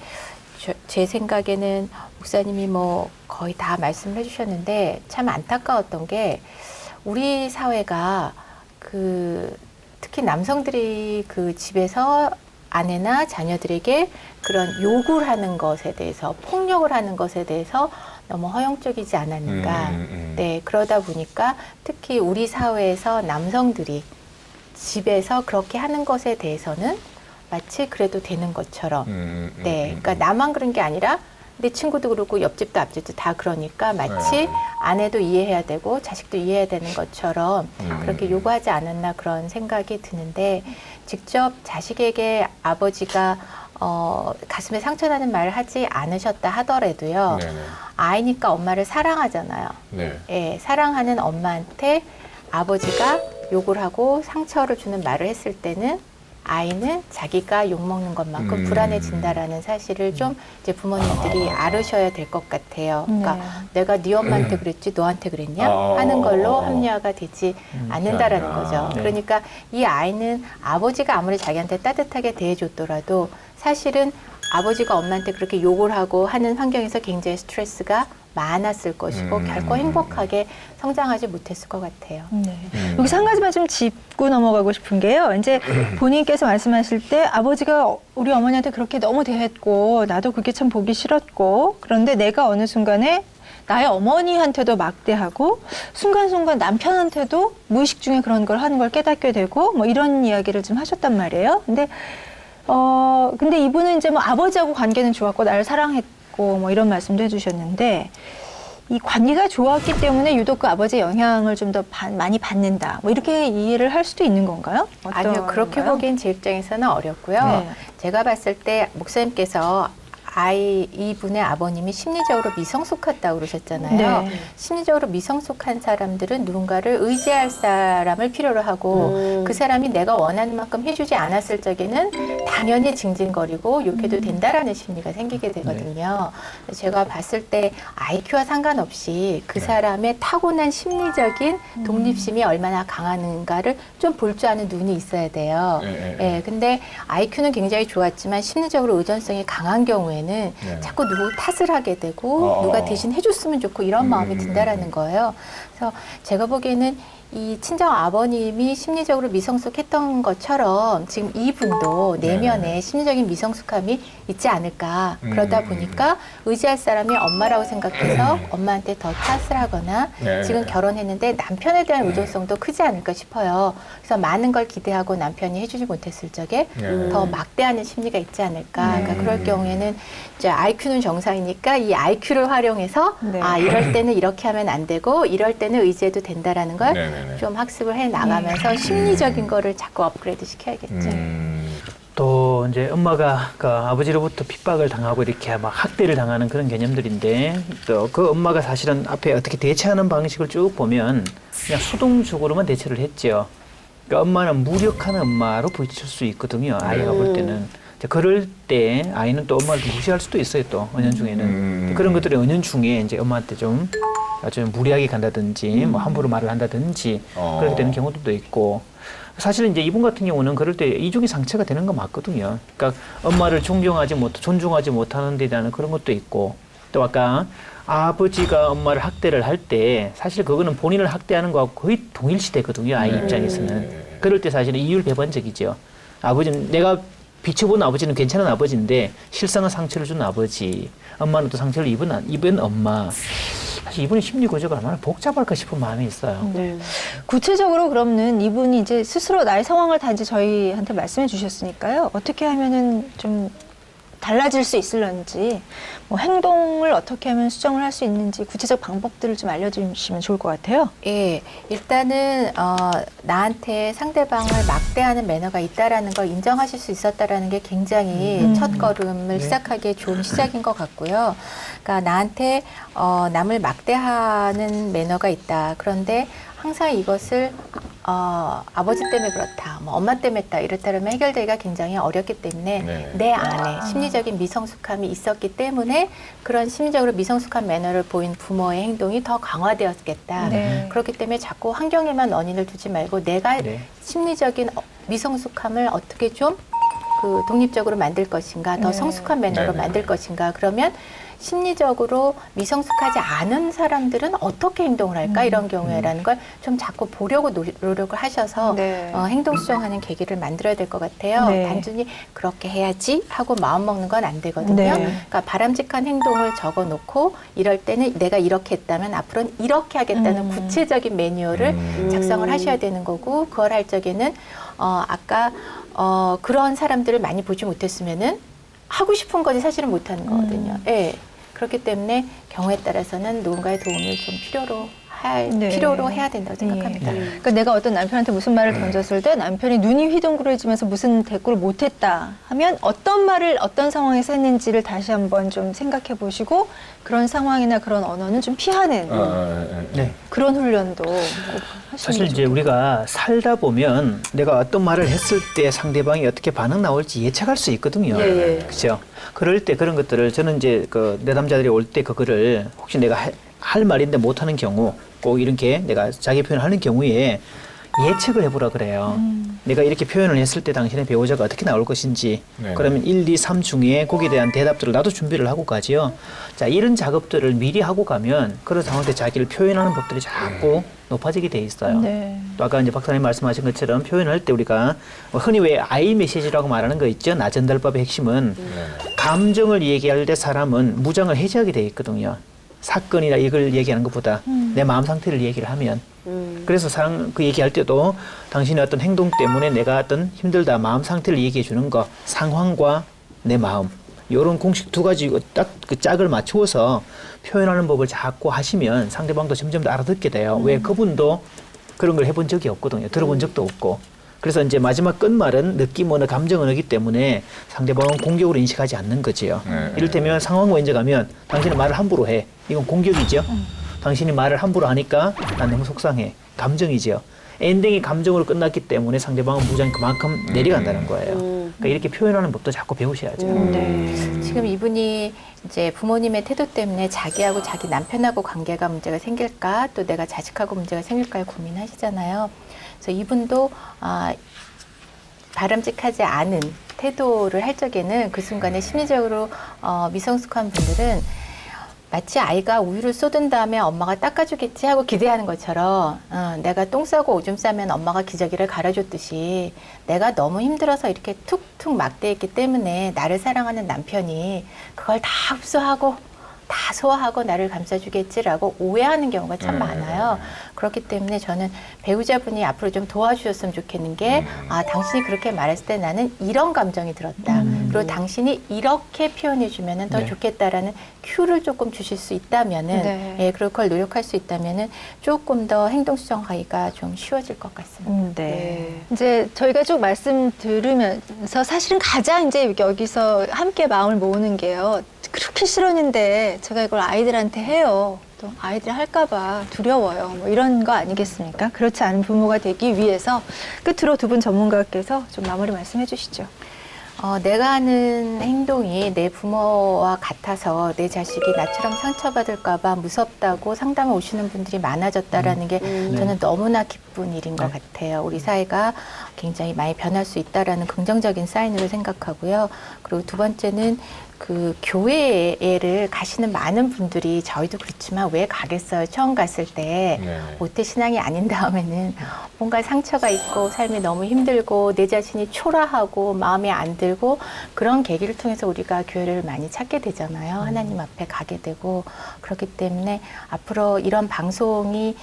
제 생각에는 목사님이 뭐 거의 다 말씀을 해주셨는데 참 안타까웠던 게 우리 사회가 그 특히 남성들이 그 집에서 아내나 자녀들에게 그런 욕을 하는 것에 대해서 폭력을 하는 것에 대해서 너무 허용적이지 않았는가. 네, 그러다 보니까 특히 우리 사회에서 남성들이 집에서 그렇게 하는 것에 대해서는 마치 그래도 되는 것처럼. 네, 그러니까 나만 그런 게 아니라 내 친구도 그렇고 옆집도 앞집도 다 그러니까 마치 아내도 이해해야 되고 자식도 이해해야 되는 것처럼 그렇게 요구하지 않았나 그런 생각이 드는데 직접 자식에게 아버지가 가슴에 상처나는 말을 하지 않으셨다 하더라도요. 아이니까 엄마를 사랑하잖아요. 예, 사랑하는 엄마한테 아버지가 욕을 하고 상처를 주는 말을 했을 때는 아이는 자기가 욕먹는 것만큼 불안해진다라는 사실을 좀 이제 부모님들이 알으셔야 될 것 같아요. 그러니까 내가 네 엄마한테 그랬지 너한테 그랬냐 하는 걸로 합리화가 되지 않는다라는 거죠. 그러니까 이 아이는 아버지가 아무리 자기한테 따뜻하게 대해줬더라도 사실은 아버지가 엄마한테 그렇게 욕을 하고 하는 환경에서 굉장히 스트레스가 많았을 것이고 결코 행복하게 성장하지 못했을 것 같아요. 네. 여기서 한 가지만 좀 짚고 넘어가고 싶은 게요. 이제 본인께서 말씀하실 때 아버지가 우리 어머니한테 그렇게 너무 대했고 나도 그게 참 보기 싫었고 그런데 내가 어느 순간에 나의 어머니한테도 막대하고 순간순간 남편한테도 무의식 중에 그런 걸 하는 걸 깨닫게 되고 뭐 이런 이야기를 좀 하셨단 말이에요. 근데 이분은 이제 뭐 아버지하고 관계는 좋았고 나를 사랑했고 뭐 이런 말씀도 해주셨는데 이 관계가 좋았기 때문에 유독 그 아버지의 영향을 좀 더 많이 받는다. 뭐 이렇게 이해를 할 수도 있는 건가요? 아니요, 그렇게 보기엔 제 입장에서는 어렵고요. 네. 제가 봤을 때 목사님께서 이분의 아버님이 심리적으로 미성숙하다고 그러셨잖아요. 네. 심리적으로 미성숙한 사람들은 누군가를 의지할 사람을 필요로 하고 그 사람이 내가 원하는 만큼 해주지 않았을 적에는 당연히 징징거리고 욕해도 된다라는 심리가 생기게 되거든요. 제가 봤을 때 IQ와 상관없이 그 사람의 타고난 심리적인 독립심이 얼마나 강한가를 좀 볼 줄 아는 눈이 있어야 돼요. 예, 근데 IQ는 굉장히 좋았지만 심리적으로 의존성이 강한 경우에는 자꾸 누구 탓을 하게 되고 누가 대신 해줬으면 좋고 이런 마음이 든다라는 거예요. 그래서 제가 보기에는 이 친정 아버님이 심리적으로 미성숙했던 것처럼 지금 이분도 내면에 심리적인 미성숙함이 있지 않을까. 그러다 보니까 의지할 사람이 엄마라고 생각해서 엄마한테 더 탓을 하거나 네. 지금 결혼했는데 남편에 대한 의존성도 크지 않을까 싶어요. 그래서 많은 걸 기대하고 남편이 해주지 못했을 적에 더 막대하는 심리가 있지 않을까. 그러니까 그럴 경우에는 이제 IQ는 정상이니까 이 IQ를 활용해서 네. 아 이럴 때는 이렇게 하면 안 되고 이럴 때는 의지해도 된다라는 걸 네네네. 좀 학습을 해 나가면서 심리적인 거를 자꾸 업그레이드 시켜야겠죠. 또 이제 엄마가 그 아버지로부터 핍박을 당하고 이렇게 막 학대를 당하는 그런 개념들인데 또 그 엄마가 사실은 앞에 어떻게 대처하는 방식을 쭉 보면 그냥 수동적으로만 대처를 했죠. 그러니까 엄마는 무력한 엄마로 비칠 수 있거든요. 아이가 볼 때는. 그럴 때 아이는 또 엄마를 무시할 수도 있어요. 또 은연중에는 그런 것들이 은연중에 이제 엄마한테 좀 아주 무리하게 간다든지 뭐 함부로 말을 한다든지 그렇게 되는 경우도 있고 사실 이제 이분 같은 경우는 그럴 때 이중의 상처가 되는 거 맞거든요. 그러니까 엄마를 존중하지 못하는 데 대한 그런 것도 있고 또 아까 아버지가 엄마를 학대를 할 때 사실 그거는 본인을 학대하는 거하고 거의 동일시되거든요. 아이 입장에서는. 그럴 때 사실은 이율배반적이죠. 아버지는 내가 비춰보는 아버지는 괜찮은 아버지인데 실상은 상처를 준 아버지, 엄마는 또 상처를 입은 엄마. 사실 이분의 심리 구조가 얼마나 복잡할까 싶은 마음이 있어요. 네. 구체적으로 그러면 이분이 이제 스스로 나의 상황을 다 이제 저희한테 말씀해 주셨으니까요. 어떻게 하면은 좀 달라질 수 있을런지, 뭐 행동을 어떻게 하면 수정을 할 수 있는지 구체적 방법들을 좀 알려주시면 좋을 것 같아요. 예, 일단은 나한테 상대방을 막대하는 매너가 있다라는 걸 인정하실 수 있었다라는 게 굉장히 첫 걸음을 시작하기에 좋은 시작인 것 같고요. 그러니까 나한테 남을 막대하는 매너가 있다. 그런데 항상 이것을 아버지 때문에 그렇다, 뭐 엄마 때문에 했다 이렇다면 해결되기가 굉장히 어렵기 때문에 네. 내 안에 심리적인 미성숙함이 있었기 때문에 그런 심리적으로 미성숙한 매너를 보인 부모의 행동이 더 강화되었겠다. 네. 그렇기 때문에 자꾸 환경에만 원인을 두지 말고 내가 네. 심리적인 미성숙함을 어떻게 좀 그 독립적으로 만들 것인가, 더 네. 성숙한 매너로 네. 만들 것인가. 그러면 심리적으로 미성숙하지 않은 사람들은 어떻게 행동을 할까 이런 경우에라는 걸 좀 자꾸 보려고 노력을 하셔서 네. 행동 수정하는 계기를 만들어야 될 것 같아요. 네. 단순히 그렇게 해야지 하고 마음 먹는 건 안 되거든요. 네. 그러니까 바람직한 행동을 적어놓고 이럴 때는 내가 이렇게 했다면 앞으로는 이렇게 하겠다는 구체적인 매뉴얼을 작성을 하셔야 되는 거고 그걸 할 적에는 아까 그런 사람들을 많이 보지 못했으면은 하고 싶은 거지 사실은 못하는 거거든요. 예. 그렇기 때문에 경우에 따라서는 누군가의 도움을 좀 네. 필요로 해야 된다고 생각합니다. 그러니까 내가 어떤 남편한테 무슨 말을 던졌을 때 남편이 눈이 휘둥그레지면서 무슨 대꾸를 못했다 하면 어떤 말을 어떤 상황에서 했는지를 다시 한번 좀 생각해 보시고 그런 상황이나 그런 언어는 좀 피하는 네. 그런 훈련도 꼭 하시는 사실 게 이제 우리가 살다 보면 내가 어떤 말을 했을 때 상대방이 어떻게 반응 나올지 예측할 수 있거든요. 그렇죠. 그럴 때 그런 것들을 저는 이제 그 내담자들이 올 때 그거를 혹시 내가 할 말인데 못하는 경우 꼭 이렇게 내가 자기 표현을 하는 경우에 예측을 해보라 그래요. 내가 이렇게 표현을 했을 때 당신의 배우자가 어떻게 나올 것인지 네네. 그러면 1, 2, 3 중에 거기에 대한 대답들을 나도 준비를 하고 가지요. 자, 이런 작업들을 미리 하고 가면 그런 상황 때 자기를 표현하는 법들이 자꾸 높아지게 돼 있어요. 네. 또 아까 이제 박사님 말씀하신 것처럼 표현할 때 우리가 흔히 왜 아이 메시지라고 말하는 거 있죠. 나전달법의 핵심은 감정을 얘기할 때 사람은 무장을 해제하게 돼 있거든요. 사건이나 이걸 얘기하는 것보다 내 마음 상태를 얘기를 하면 그래서 그 얘기할 때도 당신의 어떤 행동 때문에 내가 어떤 힘들다 마음 상태를 얘기해 주는 거 상황과 내 마음 이런 공식 두 가지 딱 그 짝을 맞추어서 표현하는 법을 자꾸 하시면 상대방도 점점 더 알아듣게 돼요. 왜 그분도 그런 걸 해본 적이 없거든요. 들어본 적도 없고. 그래서 이제 마지막 끝말은 느낌 언어, 감정 언어이기 때문에 상대방은 공격으로 인식하지 않는 거지요. 이를테면 상황 원적하면 당신이 말을 함부로 해. 이건 공격이죠. 당신이 말을 함부로 하니까 난 너무 속상해. 감정이죠. 엔딩이 감정으로 끝났기 때문에 상대방은 무장이 그만큼 내려간다는 거예요. 그러니까 이렇게 표현하는 법도 자꾸 배우셔야죠. 지금 이분이 이제 부모님의 태도 때문에 자기하고 자기 남편하고 관계가 문제가 생길까 또 내가 자식하고 문제가 생길까 고민하시잖아요. 그래서 이분도 바람직하지 않은 태도를 할 적에는 그 순간에 심리적으로 미성숙한 분들은 마치 아이가 우유를 쏟은 다음에 엄마가 닦아주겠지 하고 기대하는 것처럼 내가 똥 싸고 오줌 싸면 엄마가 기저귀를 갈아줬듯이 내가 너무 힘들어서 이렇게 툭툭 막대했기 때문에 나를 사랑하는 남편이 그걸 다 흡수하고 다 소화하고 나를 감싸주겠지라고 오해하는 경우가 참 많아요. 그렇기 때문에 저는 배우자분이 앞으로 좀 도와주셨으면 좋겠는 게 당신이 그렇게 말했을 때 나는 이런 감정이 들었다. 그리고 당신이 이렇게 표현해주면 더 좋겠다라는 큐를 조금 주실 수 있다면은 네. 예, 그리고 그걸 노력할 수 있다면은 조금 더 행동 수정하기가 좀 쉬워질 것 같습니다. 네. 이제 저희가 쭉 말씀 들으면서 사실은 가장 이제 여기서 함께 마음을 모으는 게요. 그렇게 싫었는데 제가 이걸 아이들한테 해요. 또 아이들이 할까봐 두려워요. 뭐 이런 거 아니겠습니까? 그렇지 않은 부모가 되기 위해서 끝으로 두 분 전문가께서 좀 마무리 말씀해 주시죠. 내가 하는 행동이 내 부모와 같아서 내 자식이 나처럼 상처받을까봐 무섭다고 상담에 오시는 분들이 많아졌다라는 게 저는 너무나 기쁜 일인 것 같아요. 우리 사회가 굉장히 많이 변할 수 있다라는 긍정적인 사인으로 생각하고요. 그리고 두 번째는 그 교회를 가시는 많은 분들이 저희도 그렇지만 왜 가겠어요? 처음 갔을 때 모태 신앙이 아닌 다음에는 뭔가 상처가 있고 삶이 너무 힘들고 내 자신이 초라하고 마음에 안 들고 그런 계기를 통해서 우리가 교회를 많이 찾게 되잖아요. 하나님 앞에 가게 되고 그렇기 때문에 앞으로 이런 방송이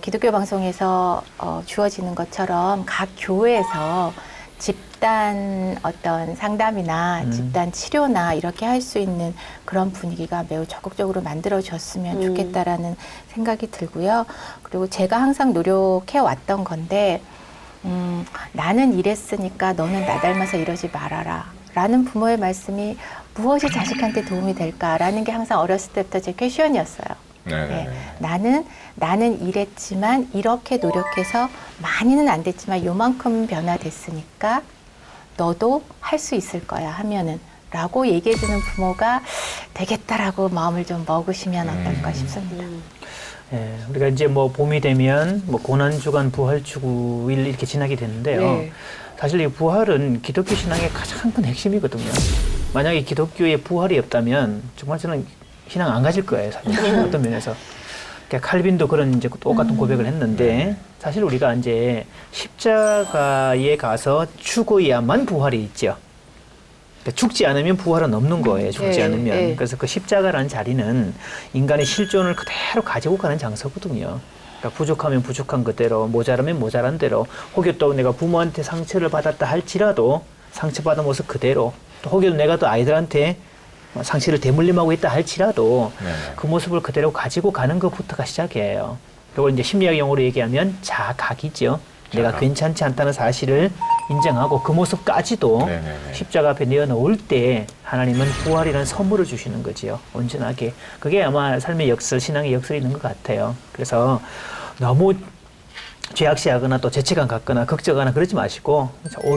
기독교 방송에서 주어지는 것처럼 각 교회에서 집단 어떤 상담이나 집단 치료나 이렇게 할 수 있는 그런 분위기가 매우 적극적으로 만들어졌으면 좋겠다라는 생각이 들고요. 그리고 제가 항상 노력해 왔던 건데 나는 이랬으니까 너는 나 닮아서 이러지 말아라 라는 부모의 말씀이 무엇이 자식한테 도움이 될까라는 게 항상 어렸을 때부터 제 퀘션이었어요. 네. 나는 이랬지만 이렇게 노력해서 많이는 안 됐지만 요만큼 변화됐으니까 너도 할 수 있을 거야 하면은 라고 얘기해주는 부모가 되겠다라고 마음을 좀 먹으시면 어떨까 싶습니다. 예, 우리가 이제 뭐 봄이 되면 뭐 고난주간 부활주일 이렇게 지나게 되는데요. 사실 이 부활은 기독교 신앙의 가장 큰 핵심이거든요. 만약에 기독교에 부활이 없다면 정말 저는 신앙 안 가질 거예요. 사실 어떤 면에서. 그러니까 칼빈도 그런 이제 똑같은 고백을 했는데 사실 우리가 이제 십자가에 가서 죽어야만 부활이 있죠. 그러니까 죽지 않으면 부활은 없는 거예요. 죽지 않으면. 그래서 그 십자가라는 자리는 인간의 실존을 그대로 가지고 가는 장소거든요. 그러니까 부족하면 부족한 그대로, 모자라면 모자란 대로, 혹여 또 내가 부모한테 상처를 받았다 할지라도 상처받은 모습 그대로, 또 혹여 내가 또 아이들한테 상처를 대물림하고 있다 할지라도 그 모습을 그대로 가지고 가는 것부터가 시작이에요. 그리고 이제 심리학 용어로 얘기하면 자각이죠. 내가 괜찮지 않다는 사실을 인정하고 그 모습까지도 십자가 앞에 내어놓을 때 하나님은 부활이라는 선물을 주시는 거지요. 온전하게. 그게 아마 삶의 역설, 신앙의 역설이 있는 것 같아요. 그래서 너무 죄악시하거나 또 죄책감 갖거나 걱정하거나 그러지 마시고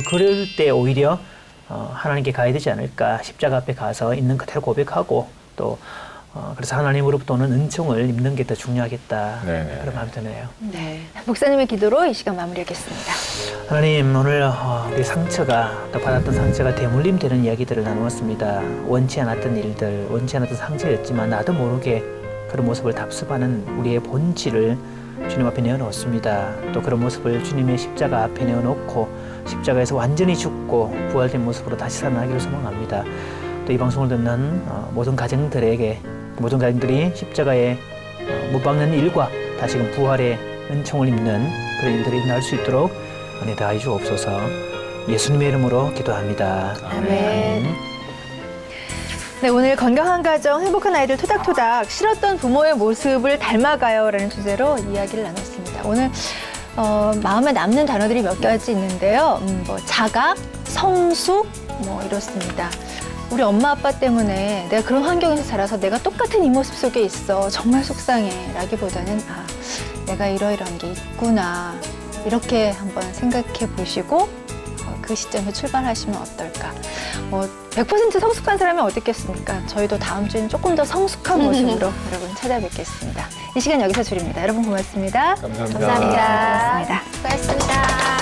그럴 때 오히려 하나님께 가야 되지 않을까. 십자가 앞에 가서 있는 그대로 고백하고 또 그래서 하나님으로부터 오는 은총을 입는 게 더 중요하겠다. 그런 마음이 드네요. 네. 목사님의 기도로 이 시간 마무리하겠습니다. 하나님, 오늘 우리 상처가 또 받았던 상처가 대물림 되는 이야기들을 나누었습니다. 원치 않았던 일들, 원치 않았던 상처였지만 나도 모르게 그런 모습을 답습하는 우리의 본질을 주님 앞에 내어놓습니다. 또 그런 모습을 주님의 십자가 앞에 내어놓고 십자가에서 완전히 죽고 부활된 모습으로 다시 살아나기를 소망합니다. 또 이 방송을 듣는 모든 가정들에게 모든 가정들이 십자가에 못 박는 일과 다시금 부활의 은총을 입는 그런 일들이 일어날 수 있도록 은혜 다해 주옵소서. 예수님의 이름으로 기도합니다. 아멘. 네, 오늘 건강한 가정, 행복한 아이들 토닥토닥 싫었던 부모의 모습을 닮아가요 라는 주제로 이야기를 나눴습니다. 오늘 마음에 남는 단어들이 몇 가지 있는데요. 뭐 자각, 성숙, 뭐 이렇습니다. 우리 엄마 아빠 때문에 내가 그런 환경에서 자라서 내가 똑같은 이 모습 속에 있어. 정말 속상해. 라기보다는 내가 이러이러한 게 있구나. 이렇게 한번 생각해 보시고 그 시점에 출발하시면 어떨까. 100% 성숙한 사람이 어디 있겠습니까? 저희도 다음 주에는 조금 더 성숙한 모습으로 여러분 찾아뵙겠습니다. 이 시간 여기서 줄입니다. 여러분 고맙습니다. 감사합니다. 감사합니다. 고맙습니다. 수고하셨습니다.